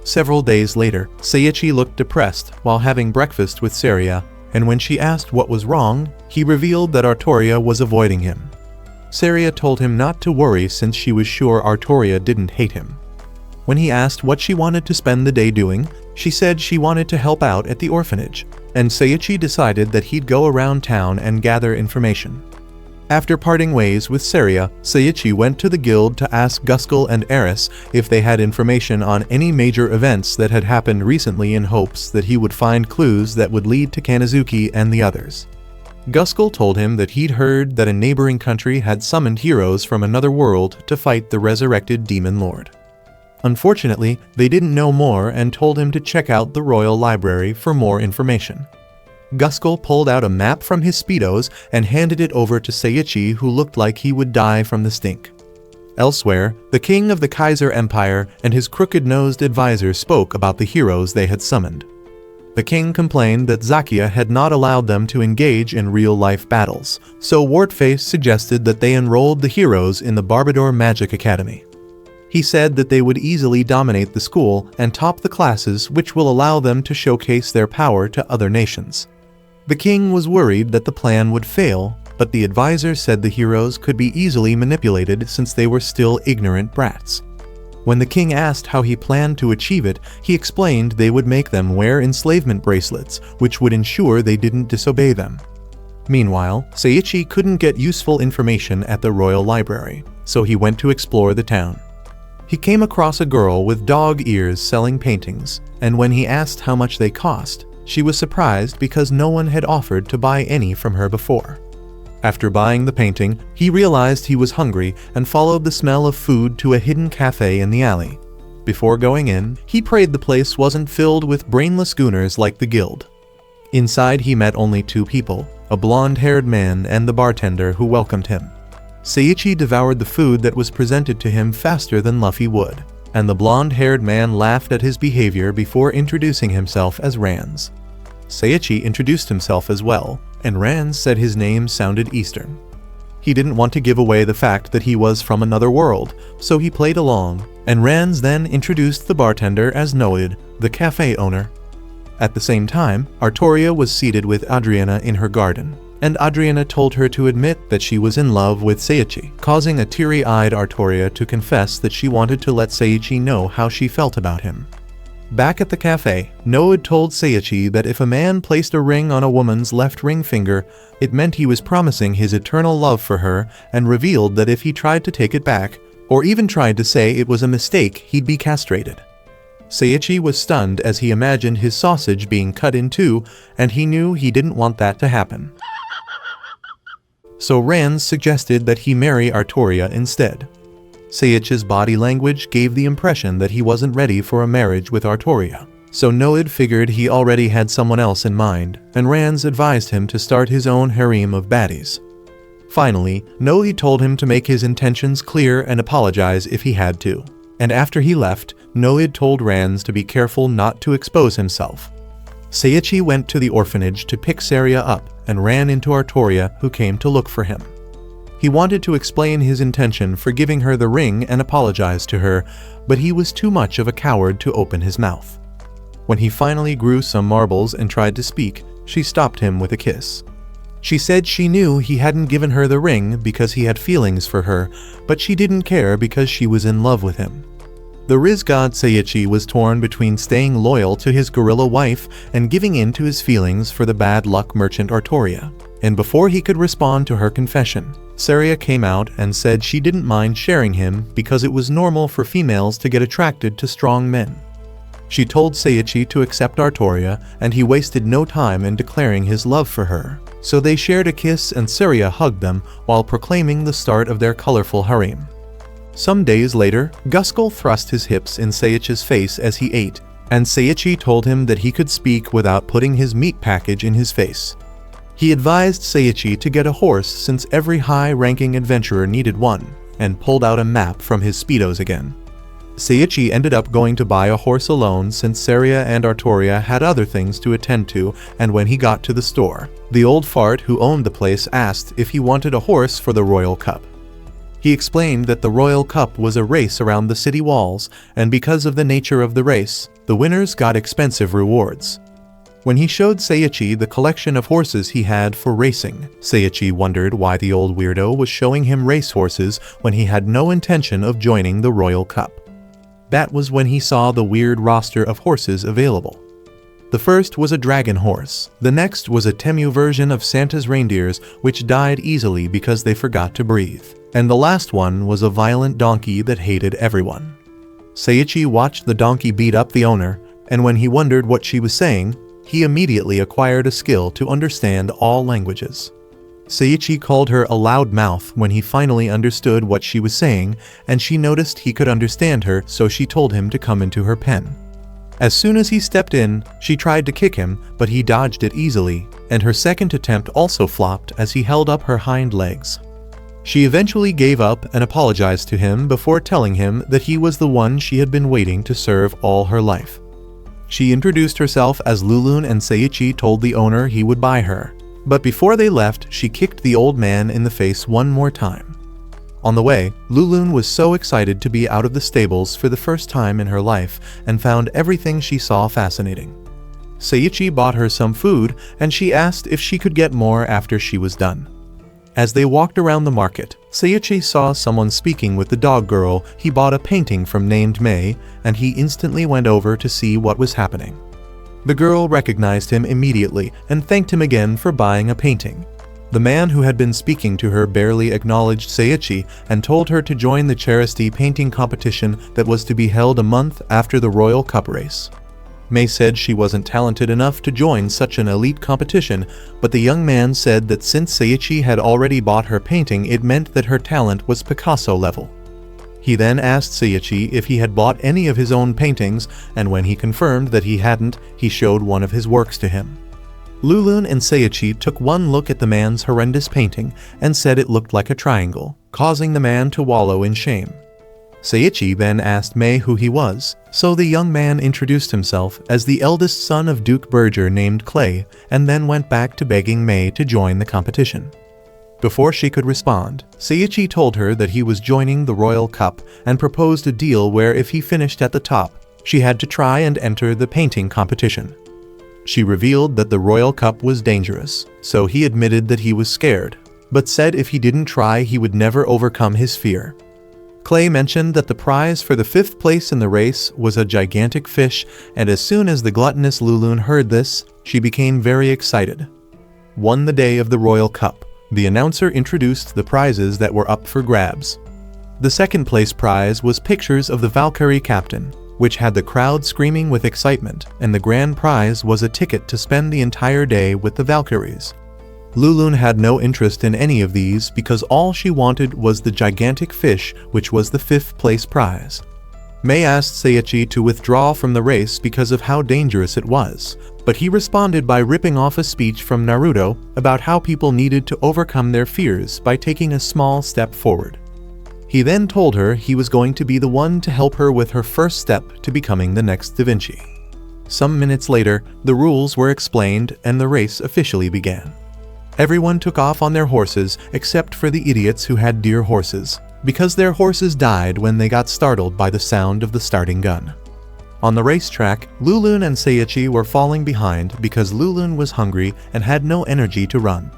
Speaker 1: Several days later, Seiichi looked depressed while having breakfast with Saria, and when she asked what was wrong, he revealed that Artoria was avoiding him. Saria told him not to worry since she was sure Artoria didn't hate him. When he asked what she wanted to spend the day doing, she said she wanted to help out at the orphanage, and Seiichi decided that he'd go around town and gather information. After parting ways with Saria, Seiichi went to the guild to ask Guskel and Eris if they had information on any major events that had happened recently in hopes that he would find clues that would lead to Kanazuki and the others. Guskel told him that he'd heard that a neighboring country had summoned heroes from another world to fight the resurrected Demon Lord. Unfortunately, they didn't know more and told him to check out the Royal Library for more information. Guskel pulled out a map from his speedos and handed it over to Seiichi, who looked like he would die from the stink. Elsewhere, the king of the Kaiser Empire and his crooked-nosed advisor spoke about the heroes they had summoned. The king complained that Zakia had not allowed them to engage in real-life battles, so Wartface suggested that they enrolled the heroes in the Barbador Magic Academy. He said that they would easily dominate the school and top the classes, which will allow them to showcase their power to other nations. The king was worried that the plan would fail, but the advisor said the heroes could be easily manipulated since they were still ignorant brats. When the king asked how he planned to achieve it, he explained they would make them wear enslavement bracelets, which would ensure they didn't disobey them. Meanwhile, Seiichi couldn't get useful information at the Royal Library, so he went to explore the town. He came across a girl with dog ears selling paintings, and when he asked how much they cost, she was surprised because no one had offered to buy any from her before. After buying the painting, he realized he was hungry and followed the smell of food to a hidden cafe in the alley. Before going in, he prayed the place wasn't filled with brainless gooners like the guild. Inside he met only two people, a blonde-haired man and the bartender who welcomed him. Seiichi devoured the food that was presented to him faster than Luffy would, and the blonde-haired man laughed at his behavior before introducing himself as Rans. Seiichi introduced himself as well, and Rand said his name sounded Eastern. He didn't want to give away the fact that he was from another world, so he played along, and Rand then introduced the bartender as Isekai'd, the cafe owner. At the same time, Artoria was seated with Adriana in her garden, and Adriana told her to admit that she was in love with Seiichi, causing a teary-eyed Artoria to confess that she wanted to let Seiichi know how she felt about him. Back at the cafe, Isekai'd told Seiichi that if a man placed a ring on a woman's left ring finger, it meant he was promising his eternal love for her, and revealed that if he tried to take it back, or even tried to say it was a mistake, he'd be castrated. Seiichi was stunned as he imagined his sausage being cut in two, and he knew he didn't want that to happen. So Rand suggested that he marry Artoria instead. Seiichi's body language gave the impression that he wasn't ready for a marriage with Artoria, so Isekai'd figured he already had someone else in mind, and Rand advised him to start his own harem of baddies. Finally, Isekai'd told him to make his intentions clear and apologize if he had to, and after he left, Isekai'd told Rand to be careful not to expose himself. Seiichi went to the orphanage to pick Saria up and ran into Artoria, who came to look for him. He wanted to explain his intention for giving her the ring and apologize to her, but he was too much of a coward to open his mouth. When he finally grew some marbles and tried to speak, she stopped him with a kiss. She said she knew he hadn't given her the ring because he had feelings for her, but she didn't care because she was in love with him. The Riz god Seiichi was torn between staying loyal to his gorilla wife and giving in to his feelings for the bad luck merchant Artoria. And before he could respond to her confession, Saria came out and said she didn't mind sharing him because it was normal for females to get attracted to strong men. She told Seiichi to accept Artoria, and he wasted no time in declaring his love for her. So they shared a kiss and Saria hugged them while proclaiming the start of their colorful harem. Some days later, Guskull thrust his hips in Seiichi's face as he ate, and Seiichi told him that he could speak without putting his meat package in his face. He advised Seiichi to get a horse since every high-ranking adventurer needed one, and pulled out a map from his speedos again. Seiichi ended up going to buy a horse alone since Saria and Artoria had other things to attend to, and when he got to the store, the old fart who owned the place asked if he wanted a horse for the Royal Cup. He explained that the Royal Cup was a race around the city walls, and because of the nature of the race, the winners got expensive rewards. When he showed Seiichi the collection of horses he had for racing, Seiichi wondered why the old weirdo was showing him racehorses when he had no intention of joining the Royal Cup. That was when he saw the weird roster of horses available. The first was a dragon horse, the next was a Temu version of Santa's reindeers which died easily because they forgot to breathe, and the last one was a violent donkey that hated everyone. Seiichi watched the donkey beat up the owner, and when he wondered what she was saying, he immediately acquired a skill to understand all languages. Seiichi called her a loud mouth when he finally understood what she was saying, and she noticed he could understand her, so she told him to come into her pen. As soon as he stepped in, she tried to kick him, but he dodged it easily, and her second attempt also flopped as he held up her hind legs. She eventually gave up and apologized to him before telling him that he was the one she had been waiting to serve all her life. She introduced herself as Lulun, and Seiichi told the owner he would buy her. But before they left, she kicked the old man in the face one more time. On the way, Lulun was so excited to be out of the stables for the first time in her life and found everything she saw fascinating. Seiichi bought her some food, and she asked if she could get more after she was done. As they walked around the market, Seiichi saw someone speaking with the dog girl he bought a painting from named May, and he instantly went over to see what was happening. The girl recognized him immediately and thanked him again for buying a painting. The man who had been speaking to her barely acknowledged Seiichi and told her to join the charity painting competition that was to be held a month after the Royal Cup race. May said she wasn't talented enough to join such an elite competition, but the young man said that since Seiichi had already bought her painting, it meant that her talent was Picasso level. He then asked Seiichi if he had bought any of his own paintings, and when he confirmed that he hadn't, he showed one of his works to him. Lulun and Seiichi took one look at the man's horrendous painting and said it looked like a triangle, causing the man to wallow in shame. Seiichi then asked Mei who he was, so the young man introduced himself as the eldest son of Duke Berger named Clay, and then went back to begging Mei to join the competition. Before she could respond, Seiichi told her that he was joining the Royal Cup and proposed a deal where if he finished at the top, she had to try and enter the painting competition. She revealed that the Royal Cup was dangerous, so he admitted that he was scared, but said if he didn't try he would never overcome his fear. Clay mentioned that the prize for the 5th place in the race was a gigantic fish, and as soon as the gluttonous Lulun heard this, she became very excited. On the day of the Royal Cup, the announcer introduced the prizes that were up for grabs. The 2nd place prize was pictures of the Valkyrie captain, which had the crowd screaming with excitement, and the grand prize was a ticket to spend the entire day with the Valkyries. Lulun had no interest in any of these because all she wanted was the gigantic fish, which was the 5th place prize. Mei asked Seiichi to withdraw from the race because of how dangerous it was, but he responded by ripping off a speech from Naruto about how people needed to overcome their fears by taking a small step forward. He then told her he was going to be the one to help her with her first step to becoming the next Da Vinci. Some minutes later, the rules were explained and the race officially began. Everyone took off on their horses except for the idiots who had deer horses, because their horses died when they got startled by the sound of the starting gun. On the racetrack, Lulun and Seiichi were falling behind because Lulun was hungry and had no energy to run.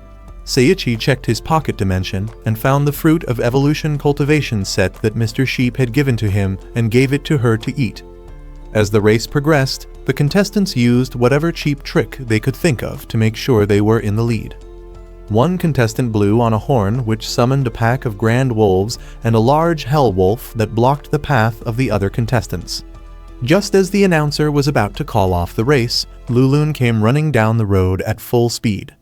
Speaker 1: Seiichi checked his pocket dimension and found the fruit of evolution cultivation set that Mr. Sheep had given to him and gave it to her to eat. As the race progressed, the contestants used whatever cheap trick they could think of to make sure they were in the lead. One contestant blew on a horn which summoned a pack of grand wolves and a large hell wolf that blocked the path of the other contestants. Just as the announcer was about to call off the race, Lulun came running down the road at full speed.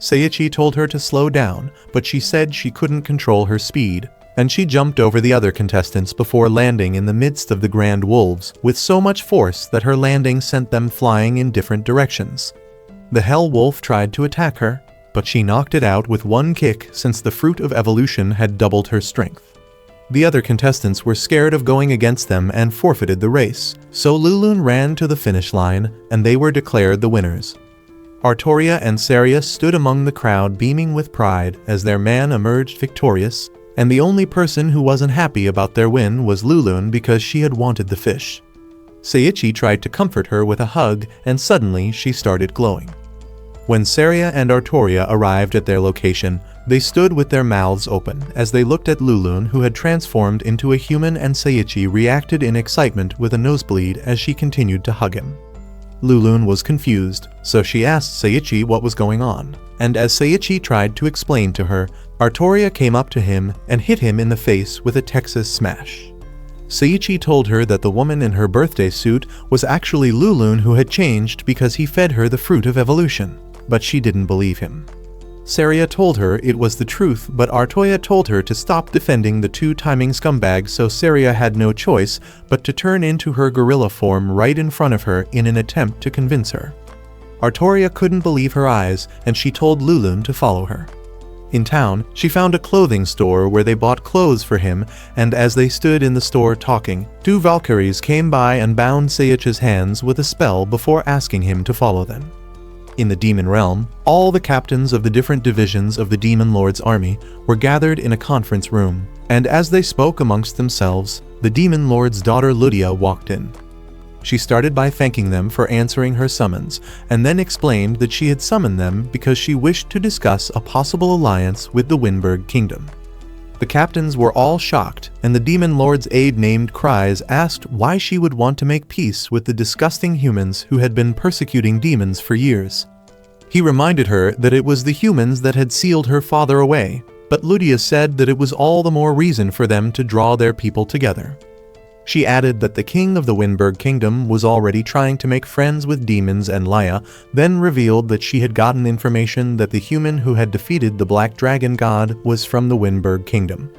Speaker 1: Seiichi told her to slow down, but she said she couldn't control her speed, and she jumped over the other contestants before landing in the midst of the grand wolves with so much force that her landing sent them flying in different directions. The hell wolf tried to attack her, but she knocked it out with one kick since the fruit of evolution had doubled her strength. The other contestants were scared of going against them and forfeited the race, so Lulun ran to the finish line and they were declared the winners. Artoria and Saria stood among the crowd beaming with pride as their man emerged victorious, and the only person who wasn't happy about their win was Lulun because she had wanted the fish. Seiichi tried to comfort her with a hug and suddenly she started glowing. When Saria and Artoria arrived at their location, they stood with their mouths open as they looked at Lulun, who had transformed into a human, and Seiichi reacted in excitement with a nosebleed as she continued to hug him. Lulun was confused, so she asked Seiichi what was going on, and as Seiichi tried to explain to her, Artoria came up to him and hit him in the face with a Texas smash. Seiichi told her that the woman in her birthday suit was actually Lulun, who had changed because he fed her the fruit of evolution. But she didn't believe him. Saria told her it was the truth, but Artoria told her to stop defending the two-timing scumbag, so Saria had no choice but to turn into her gorilla form right in front of her in an attempt to convince her. Artoria couldn't believe her eyes, and she told Lulun to follow her. In town, she found a clothing store where they bought clothes for him, and as they stood in the store talking, two Valkyries came by and bound Seiichi's hands with a spell before asking him to follow them. In the demon realm, all the captains of the different divisions of the Demon Lord's army were gathered in a conference room, and as they spoke amongst themselves, the Demon Lord's daughter Lydia walked in. She started by thanking them for answering her summons, and then explained that she had summoned them because she wished to discuss a possible alliance with the Windberg Kingdom. The captains were all shocked, and the Demon Lord's aide named Cries asked why she would want to make peace with the disgusting humans who had been persecuting demons for years. He reminded her that it was the humans that had sealed her father away, but Lydia said that it was all the more reason for them to draw their people together. She added that the king of the Windberg Kingdom was already trying to make friends with demons, and Laya then revealed that she had gotten information that the human who had defeated the Black Dragon God was from the Windberg Kingdom.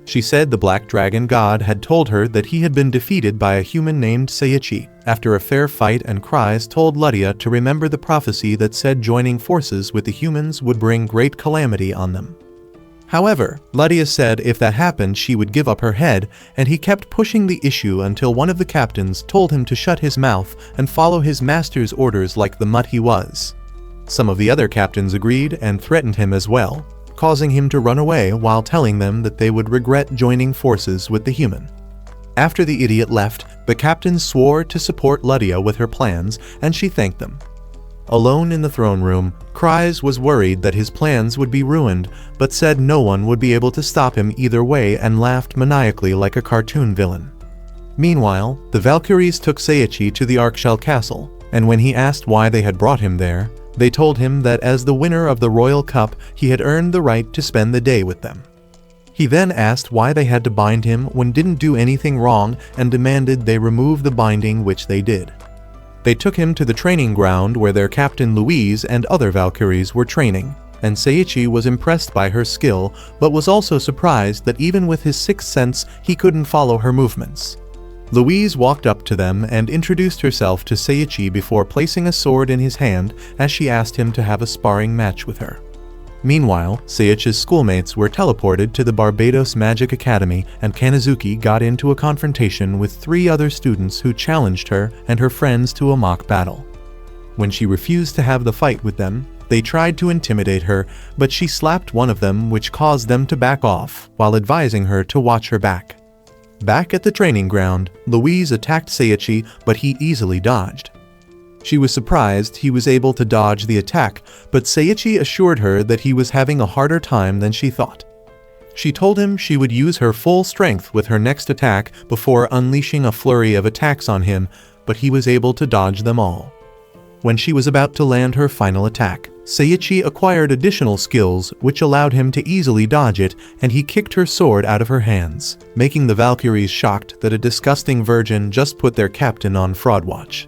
Speaker 1: She said the Black Dragon God had told her that he had been defeated by a human named Seiichi after a fair fight, and Cries told Lydia to remember the prophecy that said joining forces with the humans would bring great calamity on them. However, Lydia said if that happened she would give up her head, and he kept pushing the issue until one of the captains told him to shut his mouth and follow his master's orders like the mutt he was. Some of the other captains agreed and threatened him as well, causing him to run away while telling them that they would regret joining forces with the human. After the idiot left, the captains swore to support Lydia with her plans, and she thanked them. Alone in the throne room, Kryze was worried that his plans would be ruined, but said no one would be able to stop him either way and laughed maniacally like a cartoon villain. Meanwhile, the Valkyries took Seiichi to the Arkshell castle, and when he asked why they had brought him there, they told him that as the winner of the Royal Cup, he had earned the right to spend the day with them. He then asked why they had to bind him when didn't do anything wrong and demanded they remove the binding, which they did. They took him to the training ground where their captain Louise and other Valkyries were training, and Seiichi was impressed by her skill but was also surprised that even with his sixth sense he couldn't follow her movements. Louise walked up to them and introduced herself to Seiichi before placing a sword in his hand as she asked him to have a sparring match with her. Meanwhile, Seiichi's schoolmates were teleported to the Barbados Magic Academy, and Kanazuki got into a confrontation with 3 other students who challenged her and her friends to a mock battle. When she refused to have the fight with them, they tried to intimidate her, but she slapped one of them, which caused them to back off, while advising her to watch her back. Back at the training ground, Louise attacked Seiichi, but he easily dodged. She was surprised he was able to dodge the attack, but Seiichi assured her that he was having a harder time than she thought. She told him she would use her full strength with her next attack before unleashing a flurry of attacks on him, but he was able to dodge them all. When she was about to land her final attack, Seiichi acquired additional skills which allowed him to easily dodge it, and he kicked her sword out of her hands, making the Valkyries shocked that a disgusting virgin just put their captain on fraud watch.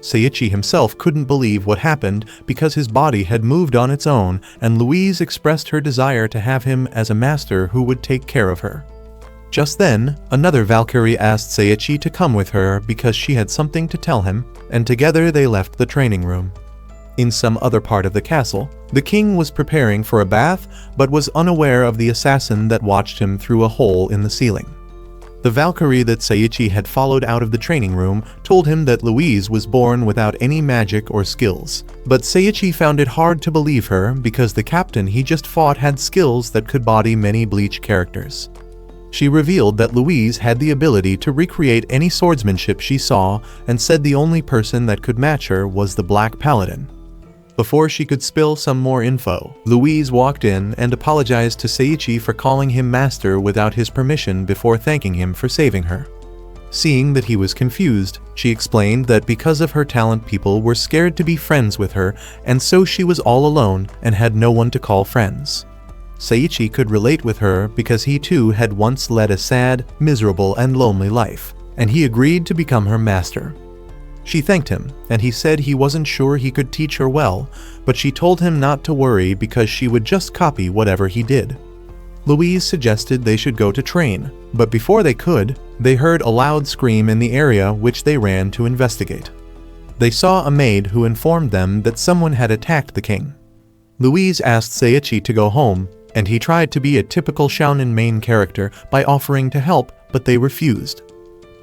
Speaker 1: Seiichi himself couldn't believe what happened because his body had moved on its own, and Louise expressed her desire to have him as a master who would take care of her. Just then, another Valkyrie asked Seiichi to come with her because she had something to tell him, and together they left the training room. In some other part of the castle, the king was preparing for a bath but was unaware of the assassin that watched him through a hole in the ceiling. The Valkyrie that Seiichi had followed out of the training room told him that Louise was born without any magic or skills, but Seiichi found it hard to believe her because the captain he just fought had skills that could body many Bleach characters. She revealed that Louise had the ability to recreate any swordsmanship she saw and said the only person that could match her was the Black Paladin. Before she could spill some more info, Louise walked in and apologized to Seiichi for calling him master without his permission before thanking him for saving her. Seeing that he was confused, she explained that because of her talent people were scared to be friends with her, and so she was all alone and had no one to call friends. Seiichi could relate with her because he too had once led a sad, miserable, and lonely life, and he agreed to become her master. She thanked him, and he said he wasn't sure he could teach her well, but she told him not to worry because she would just copy whatever he did. Louise suggested they should go to train, but before they could, they heard a loud scream in the area, which they ran to investigate. They saw a maid who informed them that someone had attacked the king. Louise asked Seiichi to go home, and he tried to be a typical shounen main character by offering to help, but they refused.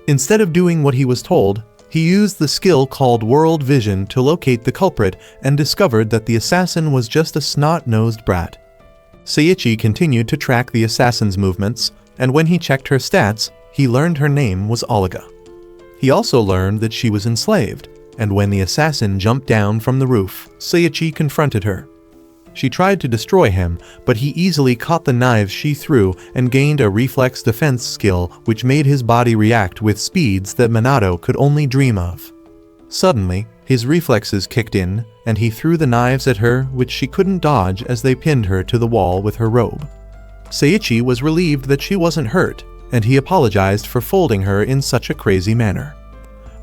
Speaker 1: Instead of doing what he was told, he used the skill called World Vision to locate the culprit and discovered that the assassin was just a snot-nosed brat. Seiichi continued to track the assassin's movements, and when he checked her stats, he learned her name was Olga. He also learned that she was enslaved, and when the assassin jumped down from the roof, Seiichi confronted her. She tried to destroy him, but he easily caught the knives she threw and gained a reflex defense skill which made his body react with speeds that Minato could only dream of. Suddenly, his reflexes kicked in, and he threw the knives at her, which she couldn't dodge as they pinned her to the wall with her robe. Seiichi was relieved that she wasn't hurt, and he apologized for folding her in such a crazy manner.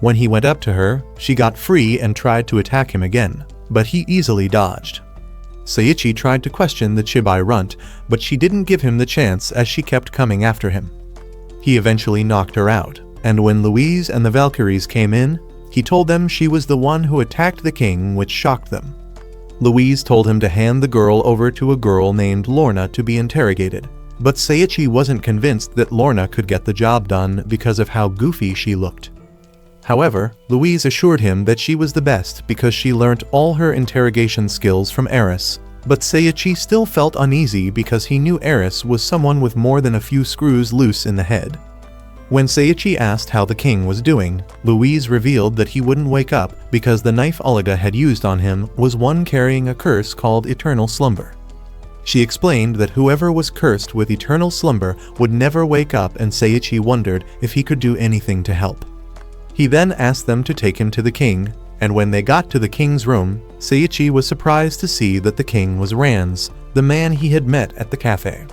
Speaker 1: When he went up to her, she got free and tried to attack him again, but he easily dodged. Seiichi tried to question the Chibai runt, but she didn't give him the chance as she kept coming after him. He eventually knocked her out, and when Louise and the Valkyries came in, he told them she was the one who attacked the king, which shocked them. Louise told him to hand the girl over to a girl named Lorna to be interrogated. But Seiichi wasn't convinced that Lorna could get the job done because of how goofy she looked. However, Louise assured him that she was the best because she learnt all her interrogation skills from Eris. But Seiichi still felt uneasy because he knew Eris was someone with more than a few screws loose in the head. When Seiichi asked how the king was doing, Louise revealed that he wouldn't wake up because the knife Olga had used on him was one carrying a curse called eternal slumber. She explained that whoever was cursed with eternal slumber would never wake up, and Seiichi wondered if he could do anything to help. He then asked them to take him to the king, and when they got to the king's room, Seiichi was surprised to see that the king was Rans, the man he had met at the cafe.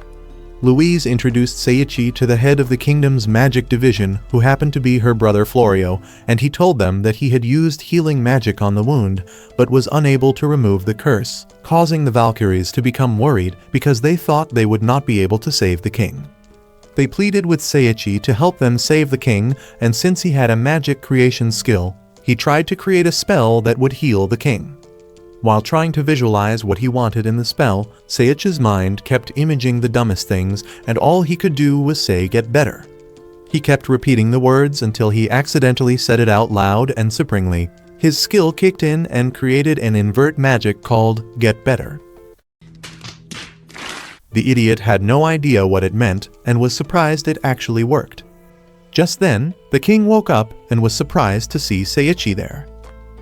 Speaker 1: Louise introduced Seiichi to the head of the kingdom's magic division, who happened to be her brother Florio, and he told them that he had used healing magic on the wound, but was unable to remove the curse, causing the Valkyries to become worried because they thought they would not be able to save the king. They pleaded with Seiichi to help them save the king, and since he had a magic creation skill, he tried to create a spell that would heal the king. While trying to visualize what he wanted in the spell, Seiichi's mind kept imaging the dumbest things, and all he could do was say "get better." He kept repeating the words until he accidentally said it out loud, and surprisingly, his skill kicked in and created an invert magic called "get better." The idiot had no idea what it meant and was surprised it actually worked. Just then, the king woke up and was surprised to see Seiichi there.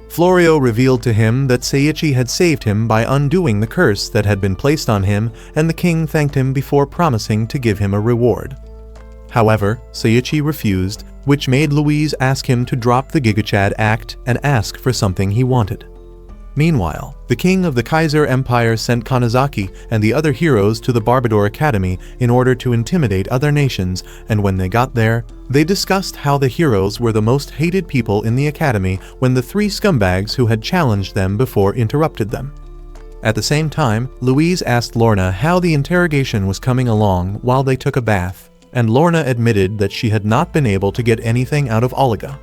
Speaker 1: Florio revealed to him that Seiichi had saved him by undoing the curse that had been placed on him, and the king thanked him before promising to give him a reward. However, Seiichi refused, which made Louise ask him to drop the Isekai'd act and ask for something he wanted. Meanwhile, the king of the Kaiser Empire sent Kanazaki and the other heroes to the Barbador Academy in order to intimidate other nations, and when they got there, they discussed how the heroes were the most hated people in the academy when the three scumbags who had challenged them before interrupted them. At the same time, Louise asked Lorna how the interrogation was coming along while they took a bath, and Lorna admitted that she had not been able to get anything out of Olga.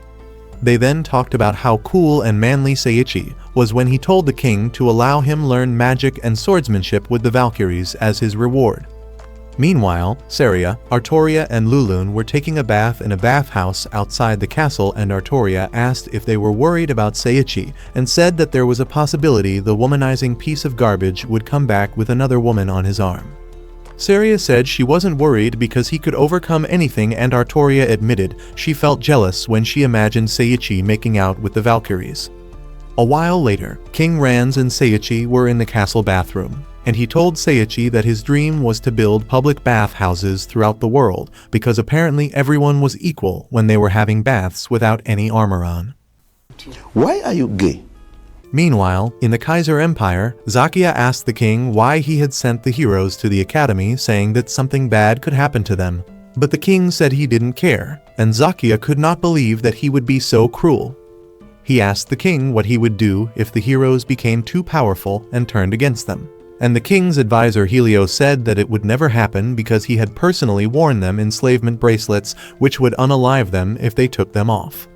Speaker 1: They then talked about how cool and manly Seiichi was when he told the king to allow him learn magic and swordsmanship with the Valkyries as his reward. Meanwhile, Saria, Artoria, and Lulun were taking a bath in a bathhouse outside the castle, and Artoria asked if they were worried about Seiichi and said that there was a possibility the womanizing piece of garbage would come back with another woman on his arm. Saria said she wasn't worried because he could overcome anything, and Artoria admitted she felt jealous when she imagined Seiichi making out with the Valkyries. A while later, King Rans and Seiichi were in the castle bathroom, and he told Seiichi that his dream was to build public bath houses throughout the world because apparently everyone was equal when they were having baths without any armor on.
Speaker 3: Why are you gay?
Speaker 1: Meanwhile, in the Kaiser Empire, Zakia asked the king why he had sent the heroes to the academy, saying that something bad could happen to them. But the king said he didn't care, and Zakia could not believe that he would be so cruel. He asked the king what he would do if the heroes became too powerful and turned against them. And the king's advisor Helio said that it would never happen because he had personally worn them enslavement bracelets which would unalive them if they took them off.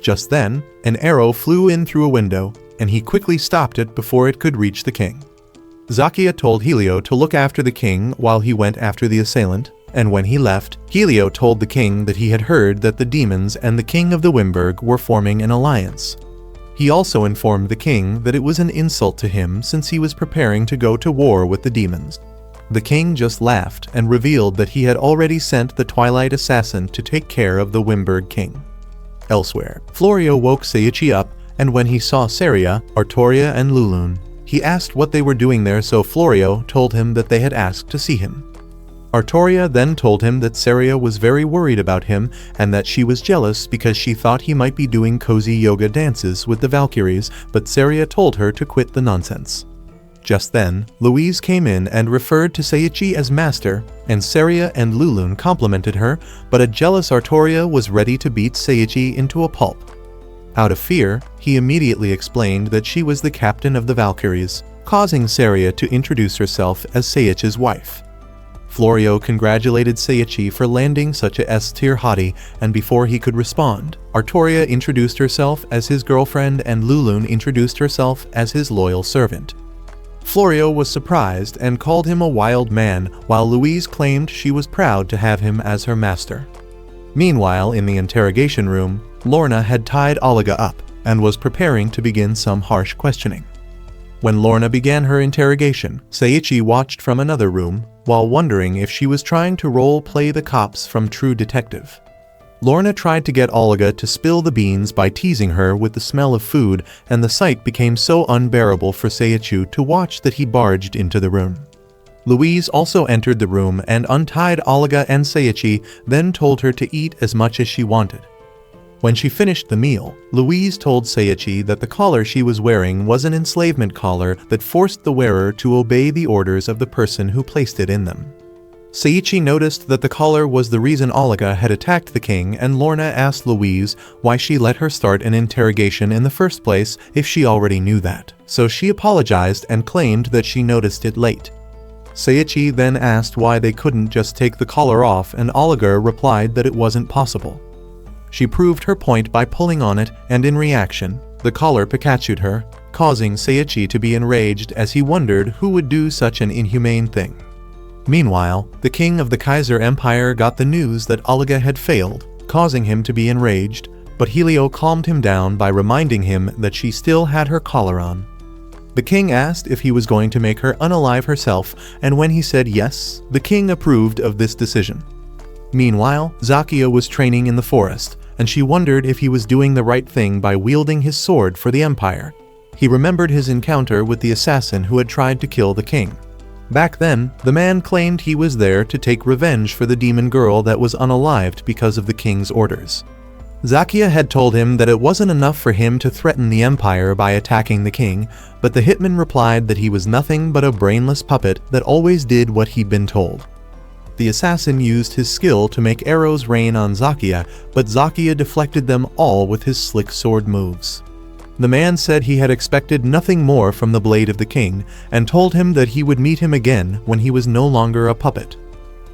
Speaker 1: Just then, an arrow flew in through a window, and he quickly stopped it before it could reach the king. Zakia told Helio to look after the king while he went after the assailant, and when he left, Helio told the king that he had heard that the demons and the king of the Wimberg were forming an alliance. He also informed the king that it was an insult to him since he was preparing to go to war with the demons. The king just laughed and revealed that he had already sent the Twilight Assassin to take care of the Wimberg king. Elsewhere, Florio woke Seiichi up, and when he saw Saria, Artoria, and Lulun, he asked what they were doing there, so Florio told him that they had asked to see him. Artoria then told him that Saria was very worried about him and that she was jealous because she thought he might be doing cozy yoga dances with the Valkyries, but Saria told her to quit the nonsense. Just then, Louise came in and referred to Seiichi as master, and Saria and Lulun complimented her, but a jealous Artoria was ready to beat Seiichi into a pulp. Out of fear, he immediately explained that she was the captain of the Valkyries, causing Saria to introduce herself as Seiichi's wife. Florio congratulated Seiichi for landing such a S-tier hottie, and before he could respond, Artoria introduced herself as his girlfriend and Lulun introduced herself as his loyal servant. Florio was surprised and called him a wild man, while Louise claimed she was proud to have him as her master. Meanwhile, in the interrogation room, Lorna had tied Olga up and was preparing to begin some harsh questioning. When Lorna began her interrogation, Seiichi watched from another room, while wondering if she was trying to role-play the cops from True Detective. Lorna tried to get Olga to spill the beans by teasing her with the smell of food, and the sight became so unbearable for Seiichi to watch that he barged into the room. Louise also entered the room and untied Olga and Seiichi, then told her to eat as much as she wanted. When she finished the meal, Louise told Seiichi that the collar she was wearing was an enslavement collar that forced the wearer to obey the orders of the person who placed it in them. Seiichi noticed that the collar was the reason Olga had attacked the king, and Lorna asked Louise why she let her start an interrogation in the first place if she already knew that. So she apologized and claimed that she noticed it late. Seiichi then asked why they couldn't just take the collar off, and Olga replied that it wasn't possible. She proved her point by pulling on it, and in reaction, the collar Pikacha'd her, causing Seiichi to be enraged as he wondered who would do such an inhumane thing. Meanwhile, the king of the Kaiser Empire got the news that Olga had failed, causing him to be enraged, but Helio calmed him down by reminding him that she still had her collar on. The king asked if he was going to make her unalive herself, and when he said yes, the king approved of this decision. Meanwhile, Zakia was training in the forest, and she wondered if he was doing the right thing by wielding his sword for the Empire. He remembered his encounter with the assassin who had tried to kill the king. Back then, the man claimed he was there to take revenge for the demon girl that was unalived because of the king's orders. Zakia had told him that it wasn't enough for him to threaten the Empire by attacking the king, but the hitman replied that he was nothing but a brainless puppet that always did what he'd been told. The assassin used his skill to make arrows rain on Zakia, but Zakia deflected them all with his slick sword moves. The man said he had expected nothing more from the blade of the king, and told him that he would meet him again when he was no longer a puppet.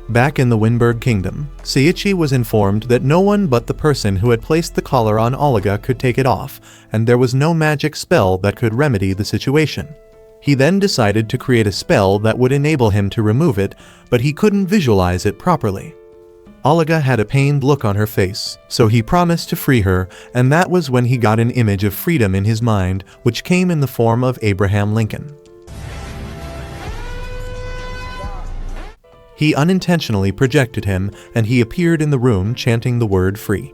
Speaker 1: Back in the Winberg Kingdom, Seiichi was informed that no one but the person who had placed the collar on Olga could take it off, and there was no magic spell that could remedy the situation. He then decided to create a spell that would enable him to remove it, but he couldn't visualize it properly. Olga had a pained look on her face, so he promised to free her, and that was when he got an image of freedom in his mind, which came in the form of Abraham Lincoln. He unintentionally projected him, and he appeared in the room chanting the word free.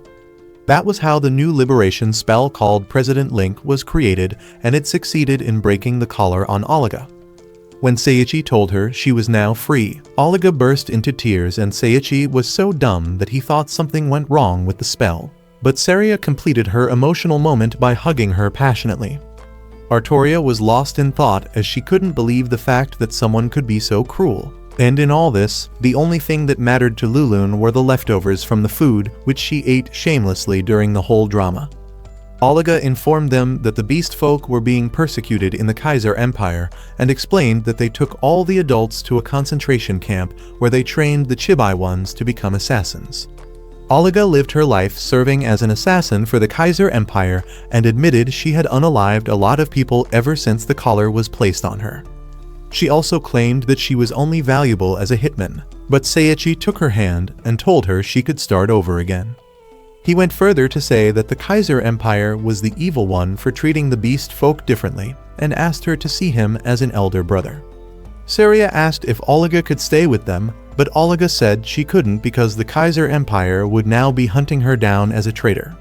Speaker 1: That was how the new liberation spell called President Link was created, and it succeeded in breaking the collar on Olga. When Seiichi told her she was now free, Olga burst into tears, and Seiichi was so dumb that he thought something went wrong with the spell. But Saria completed her emotional moment by hugging her passionately. Artoria was lost in thought as she couldn't believe the fact that someone could be so cruel. And in all this, the only thing that mattered to Lulun were the leftovers from the food, which she ate shamelessly during the whole drama. Olga informed them that the beast folk were being persecuted in the Kaiser Empire, and explained that they took all the adults to a concentration camp where they trained the Chibai ones to become assassins. Olga lived her life serving as an assassin for the Kaiser Empire and admitted she had unalived a lot of people ever since the collar was placed on her. She also claimed that she was only valuable as a hitman, but Seiichi took her hand and told her she could start over again. He went further to say that the Kaiser Empire was the evil one for treating the beast folk differently, and asked her to see him as an elder brother. Saria asked if Olga could stay with them, but Olga said she couldn't because the Kaiser Empire would now be hunting her down as a traitor.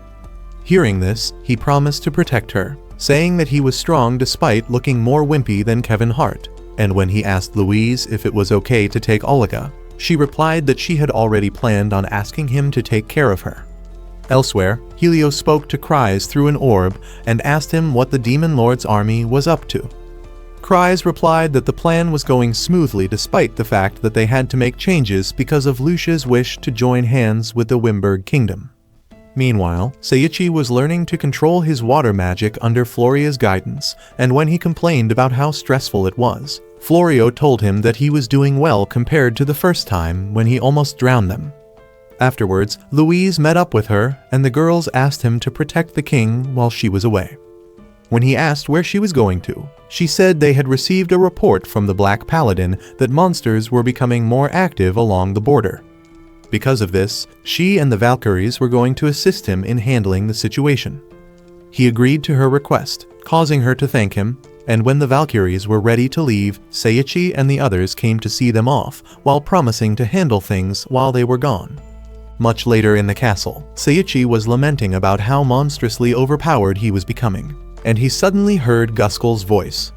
Speaker 1: Hearing this, he promised to protect her, saying that he was strong despite looking more wimpy than Kevin Hart, and when he asked Louise if it was okay to take Olga, she replied that she had already planned on asking him to take care of her. Elsewhere, Helio spoke to Kryze through an orb and asked him what the Demon Lord's army was up to. Kryze replied that the plan was going smoothly despite the fact that they had to make changes because of Lucia's wish to join hands with the Winberg Kingdom. Meanwhile, Seiichi was learning to control his water magic under Floria's guidance, and when he complained about how stressful it was, Florio told him that he was doing well compared to the first time when he almost drowned them. Afterwards, Louise met up with her, and the girls asked him to protect the king while she was away. When he asked where she was going to, she said they had received a report from the Black Paladin that monsters were becoming more active along the border. Because of this, she and the Valkyries were going to assist him in handling the situation. He agreed to her request, causing her to thank him, and when the Valkyries were ready to leave, Seiichi and the others came to see them off, while promising to handle things while they were gone. Much later in the castle, Seiichi was lamenting about how monstrously overpowered he was becoming, and he suddenly heard Guskull's voice.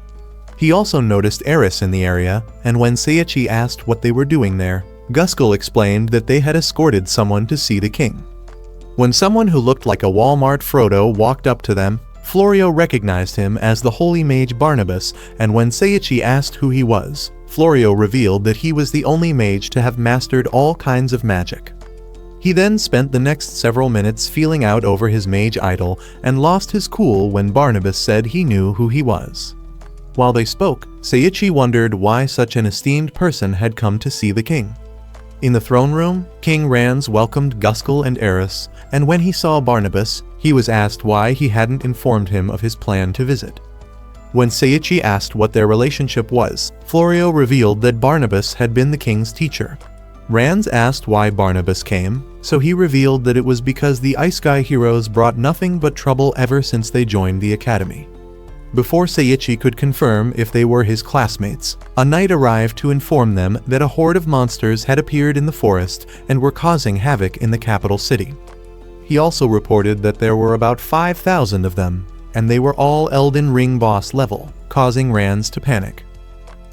Speaker 1: He also noticed Eris in the area, and when Seiichi asked what they were doing there, Guskull explained that they had escorted someone to see the king. When someone who looked like a Walmart Frodo walked up to them, Florio recognized him as the holy mage Barnabas, and when Seiichi asked who he was, Florio revealed that he was the only mage to have mastered all kinds of magic. He then spent the next several minutes feeling out over his mage idol and lost his cool when Barnabas said he knew who he was. While they spoke, Seiichi wondered why such an esteemed person had come to see the king. In the throne room, King Rans welcomed Guskull and Eris, and when he saw Barnabas, he was asked why he hadn't informed him of his plan to visit. When Seiichi asked what their relationship was, Florio revealed that Barnabas had been the king's teacher. Rans asked why Barnabas came, so he revealed that it was because the Isekai'd heroes brought nothing but trouble ever since they joined the academy. Before Seiichi could confirm if they were his classmates, a knight arrived to inform them that a horde of monsters had appeared in the forest and were causing havoc in the capital city. He also reported that there were about 5,000 of them, and they were all Elden Ring boss level, causing Rans to panic.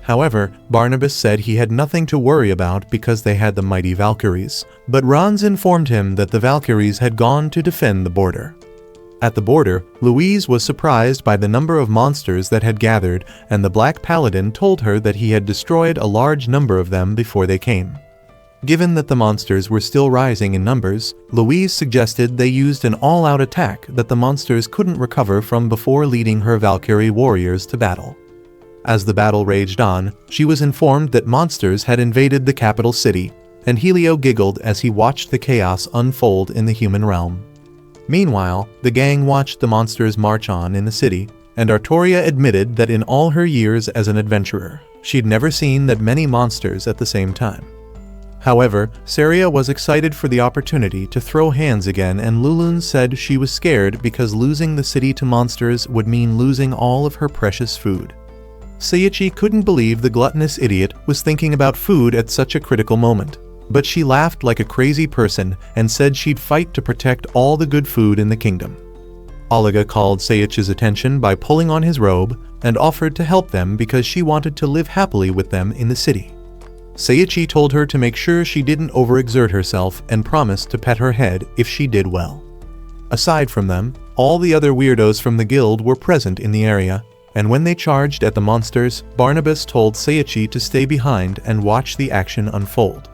Speaker 1: However, Barnabas said he had nothing to worry about because they had the mighty Valkyries, but Rans informed him that the Valkyries had gone to defend the border. At the border, Louise was surprised by the number of monsters that had gathered, and the Black Paladin told her that he had destroyed a large number of them before they came. Given that the monsters were still rising in numbers, Louise suggested they used an all-out attack that the monsters couldn't recover from before leading her Valkyrie warriors to battle. As the battle raged on, she was informed that monsters had invaded the capital city, and Helio giggled as he watched the chaos unfold in the human realm. Meanwhile, the gang watched the monsters march on in the city, and Artoria admitted that in all her years as an adventurer, she'd never seen that many monsters at the same time. However, Saria was excited for the opportunity to throw hands again, and Lulun said she was scared because losing the city to monsters would mean losing all of her precious food. Seiichi couldn't believe the gluttonous idiot was thinking about food at such a critical moment. But she laughed like a crazy person and said she'd fight to protect all the good food in the kingdom. Oliga called Seiichi's attention by pulling on his robe and offered to help them because she wanted to live happily with them in the city. Seiichi told her to make sure she didn't overexert herself and promised to pet her head if she did well. Aside from them, all the other weirdos from the guild were present in the area, and when they charged at the monsters, Barnabas told Seiichi to stay behind and watch the action unfold.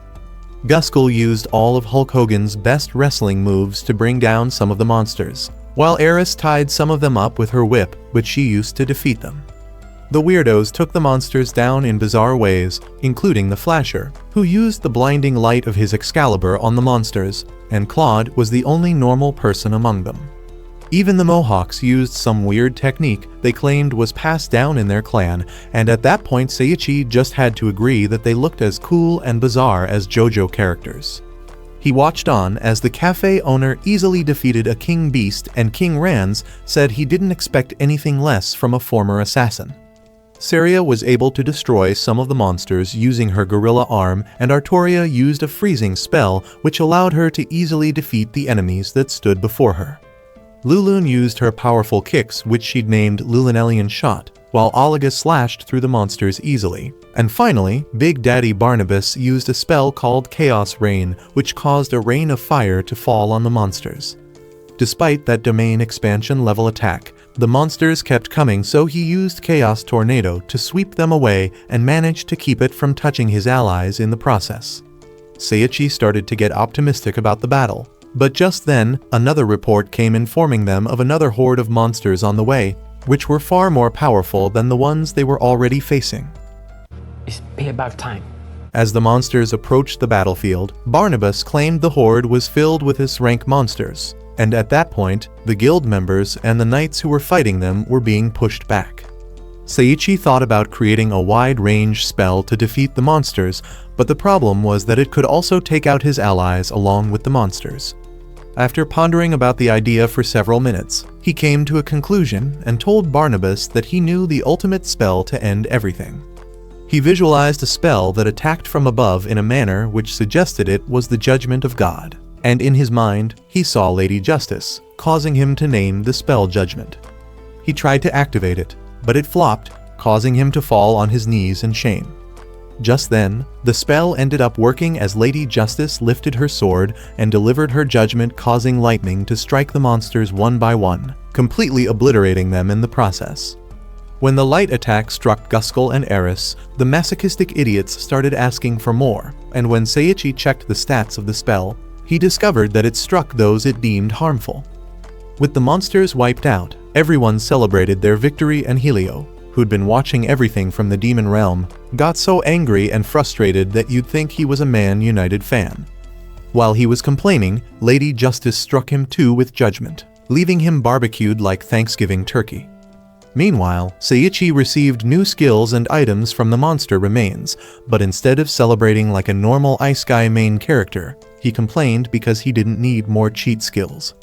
Speaker 1: Guskull used all of Hulk Hogan's best wrestling moves to bring down some of the monsters, while Eris tied some of them up with her whip, which she used to defeat them. The weirdos took the monsters down in bizarre ways, including the Flasher, who used the blinding light of his Excalibur on the monsters, and Claude was the only normal person among them. Even the Mohawks used some weird technique they claimed was passed down in their clan, and at that point Seiichi just had to agree that they looked as cool and bizarre as JoJo characters. He watched on as the cafe owner easily defeated a king beast, and King Rans said he didn't expect anything less from a former assassin. Saria was able to destroy some of the monsters using her gorilla arm, and Artoria used a freezing spell which allowed her to easily defeat the enemies that stood before her. Lulun used her powerful kicks, which she'd named Lulunelian Shot, while Oliga slashed through the monsters easily. And finally, Big Daddy Barnabas used a spell called Chaos Rain, which caused a rain of fire to fall on the monsters. Despite that domain expansion level attack, the monsters kept coming, so he used Chaos Tornado to sweep them away and managed to keep it from touching his allies in the process. Seiichi started to get optimistic about the battle. But just then, another report came informing them of another horde of monsters on the way, which were far more powerful than the ones they were already facing.
Speaker 4: It's payback time.
Speaker 1: As the monsters approached the battlefield, Barnabas claimed the horde was filled with his rank monsters, and at that point, the guild members and the knights who were fighting them were being pushed back. Seiichi thought about creating a wide-range spell to defeat the monsters, but the problem was that it could also take out his allies along with the monsters. After pondering about the idea for several minutes, he came to a conclusion and told Barnabas that he knew the ultimate spell to end everything. He visualized a spell that attacked from above in a manner which suggested it was the judgment of God, and in his mind, he saw Lady Justice, causing him to name the spell Judgment. He tried to activate it, but it flopped, causing him to fall on his knees in shame. Just then, the spell ended up working as Lady Justice lifted her sword and delivered her judgment, causing lightning to strike the monsters one by one, completely obliterating them in the process. When the light attack struck Guskull and Eris, the masochistic idiots started asking for more, and when Seiichi checked the stats of the spell, he discovered that it struck those it deemed harmful. With the monsters wiped out, everyone celebrated their victory, and Helio, who'd been watching everything from the demon realm, got so angry and frustrated that you'd think he was a Man United fan. While he was complaining, Lady Justice struck him too with judgment, leaving him barbecued like Thanksgiving turkey. Meanwhile, Seiichi received new skills and items from the monster remains, but instead of celebrating like a normal Ice Guy main character, he complained because he didn't need more cheat skills.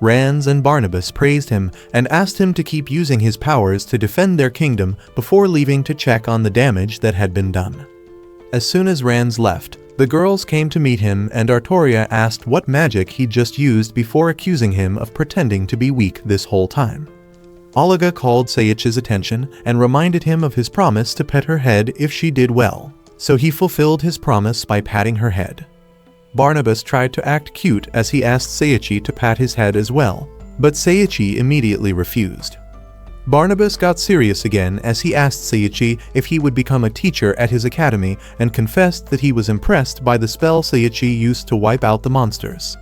Speaker 1: Rans and Barnabas praised him and asked him to keep using his powers to defend their kingdom before leaving to check on the damage that had been done. As soon as Rans left, the girls came to meet him, and Artoria asked what magic he'd just used before accusing him of pretending to be weak this whole time. Olga called Seiichi's attention and reminded him of his promise to pet her head if she did well, so he fulfilled his promise by patting her head. Barnabas tried to act cute as he asked Seiichi to pat his head as well, but Seiichi immediately refused. Barnabas got serious again as he asked Seiichi if he would become a teacher at his academy and confessed that he was impressed by the spell Seiichi used to wipe out the monsters.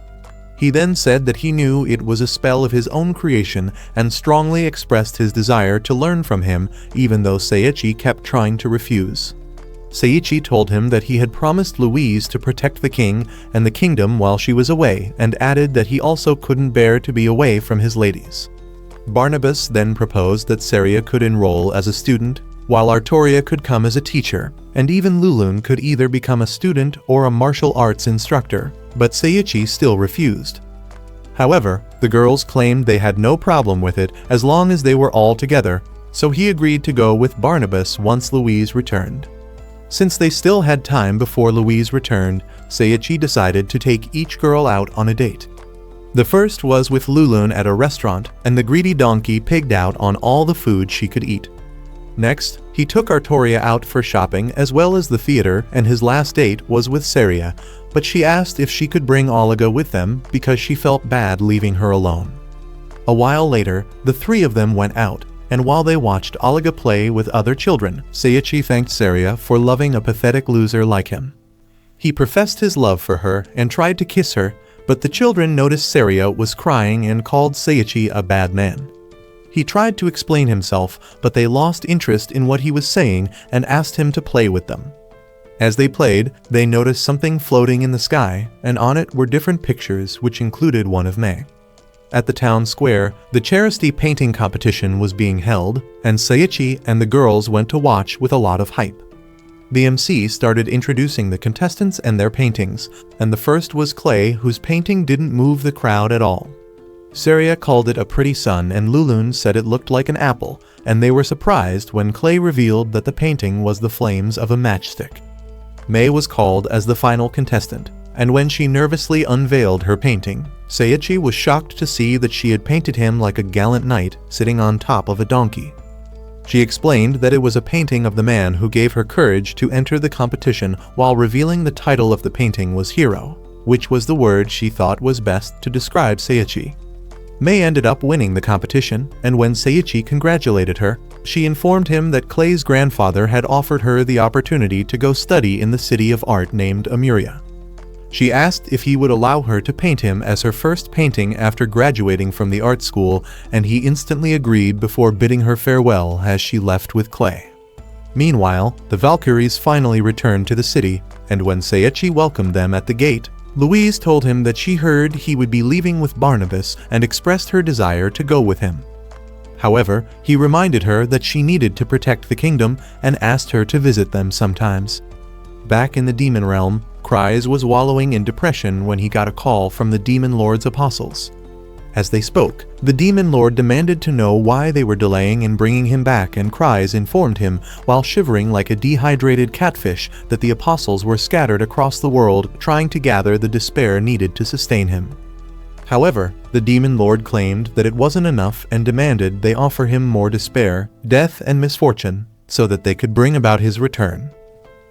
Speaker 1: He then said that he knew it was a spell of his own creation and strongly expressed his desire to learn from him, even though Seiichi kept trying to refuse. Seiichi told him that he had promised Louise to protect the king and the kingdom while she was away, and added that he also couldn't bear to be away from his ladies. Barnabas then proposed that Saria could enroll as a student, while Artoria could come as a teacher, and even Lulun could either become a student or a martial arts instructor, but Seiichi still refused. However, the girls claimed they had no problem with it as long as they were all together, so he agreed to go with Barnabas once Louise returned. Since they still had time before Louise returned, Seiichi decided to take each girl out on a date. The first was with Lulun at a restaurant, and the greedy donkey pigged out on all the food she could eat. Next, he took Artoria out for shopping as well as the theater, and his last date was with Saria, but she asked if she could bring Olga with them because she felt bad leaving her alone. A while later, the three of them went out, and while they watched Olga play with other children, Seiichi thanked Saria for loving a pathetic loser like him. He professed his love for her and tried to kiss her, but the children noticed Saria was crying and called Seiichi a bad man. He tried to explain himself, but they lost interest in what he was saying and asked him to play with them. As they played, they noticed something floating in the sky, and on it were different pictures, which included one of May. At the town square, the charity painting competition was being held, and Seiichi and the girls went to watch with a lot of hype. The MC started introducing the contestants and their paintings, and the first was Clay, whose painting didn't move the crowd at all. Saria called it a pretty sun, and Lulun said it looked like an apple, and they were surprised when Clay revealed that the painting was the flames of a matchstick. May was called as the final contestant, and when she nervously unveiled her painting, Seiichi was shocked to see that she had painted him like a gallant knight sitting on top of a donkey. She explained that it was a painting of the man who gave her courage to enter the competition, while revealing the title of the painting was hero, which was the word she thought was best to describe Seiichi. May ended up winning the competition, and when Seiichi congratulated her, she informed him that Clay's grandfather had offered her the opportunity to go study in the city of art named Amuria. She asked if he would allow her to paint him as her first painting after graduating from the art school, and he instantly agreed before bidding her farewell as she left with Clay. Meanwhile, the Valkyries finally returned to the city, and when Seiichi welcomed them at the gate, Louise told him that she heard he would be leaving with Barnabas and expressed her desire to go with him. However, he reminded her that she needed to protect the kingdom and asked her to visit them sometimes. Back in the demon realm, Kryze was wallowing in depression when he got a call from the Demon Lord's apostles. As they spoke, the Demon Lord demanded to know why they were delaying in bringing him back, and Kryze informed him, while shivering like a dehydrated catfish, that the apostles were scattered across the world trying to gather the despair needed to sustain him. However, the Demon Lord claimed that it wasn't enough and demanded they offer him more despair, death, and misfortune so that they could bring about his return.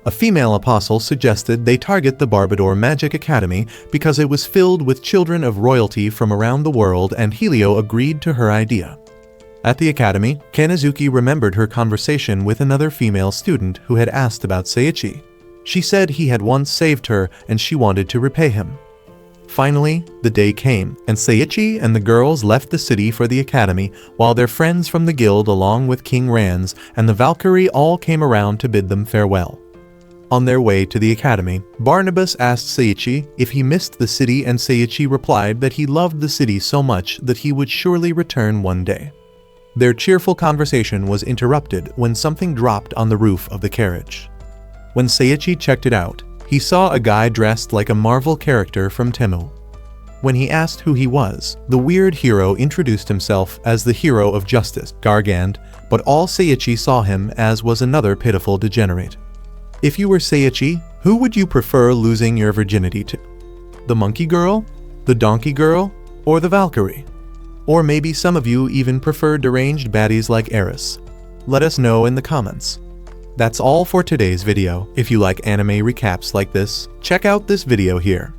Speaker 1: A female apostle suggested they target the Barbador Magic Academy because it was filled with children of royalty from around the world, and Helio agreed to her idea. At the academy, Kanazuki remembered her conversation with another female student who had asked about Seiichi. She said he had once saved her and she wanted to repay him. Finally, the day came, and Seiichi and the girls left the city for the academy, while their friends from the guild along with King Ranz and the Valkyrie all came around to bid them farewell. On their way to the academy, Barnabas asked Seiichi if he missed the city, and Seiichi replied that he loved the city so much that he would surely return one day. Their cheerful conversation was interrupted when something dropped on the roof of the carriage. When Seiichi checked it out, he saw a guy dressed like a Marvel character from Temu. When he asked who he was, the weird hero introduced himself as the hero of justice, Gargand, but all Seiichi saw him as was another pitiful degenerate. If you were Seiichi, who would you prefer losing your virginity to? The monkey girl? The donkey girl? Or the Valkyrie? Or maybe some of you even prefer deranged baddies like Eris? Let us know in the comments. That's all for today's video. If you like anime recaps like this, check out this video here.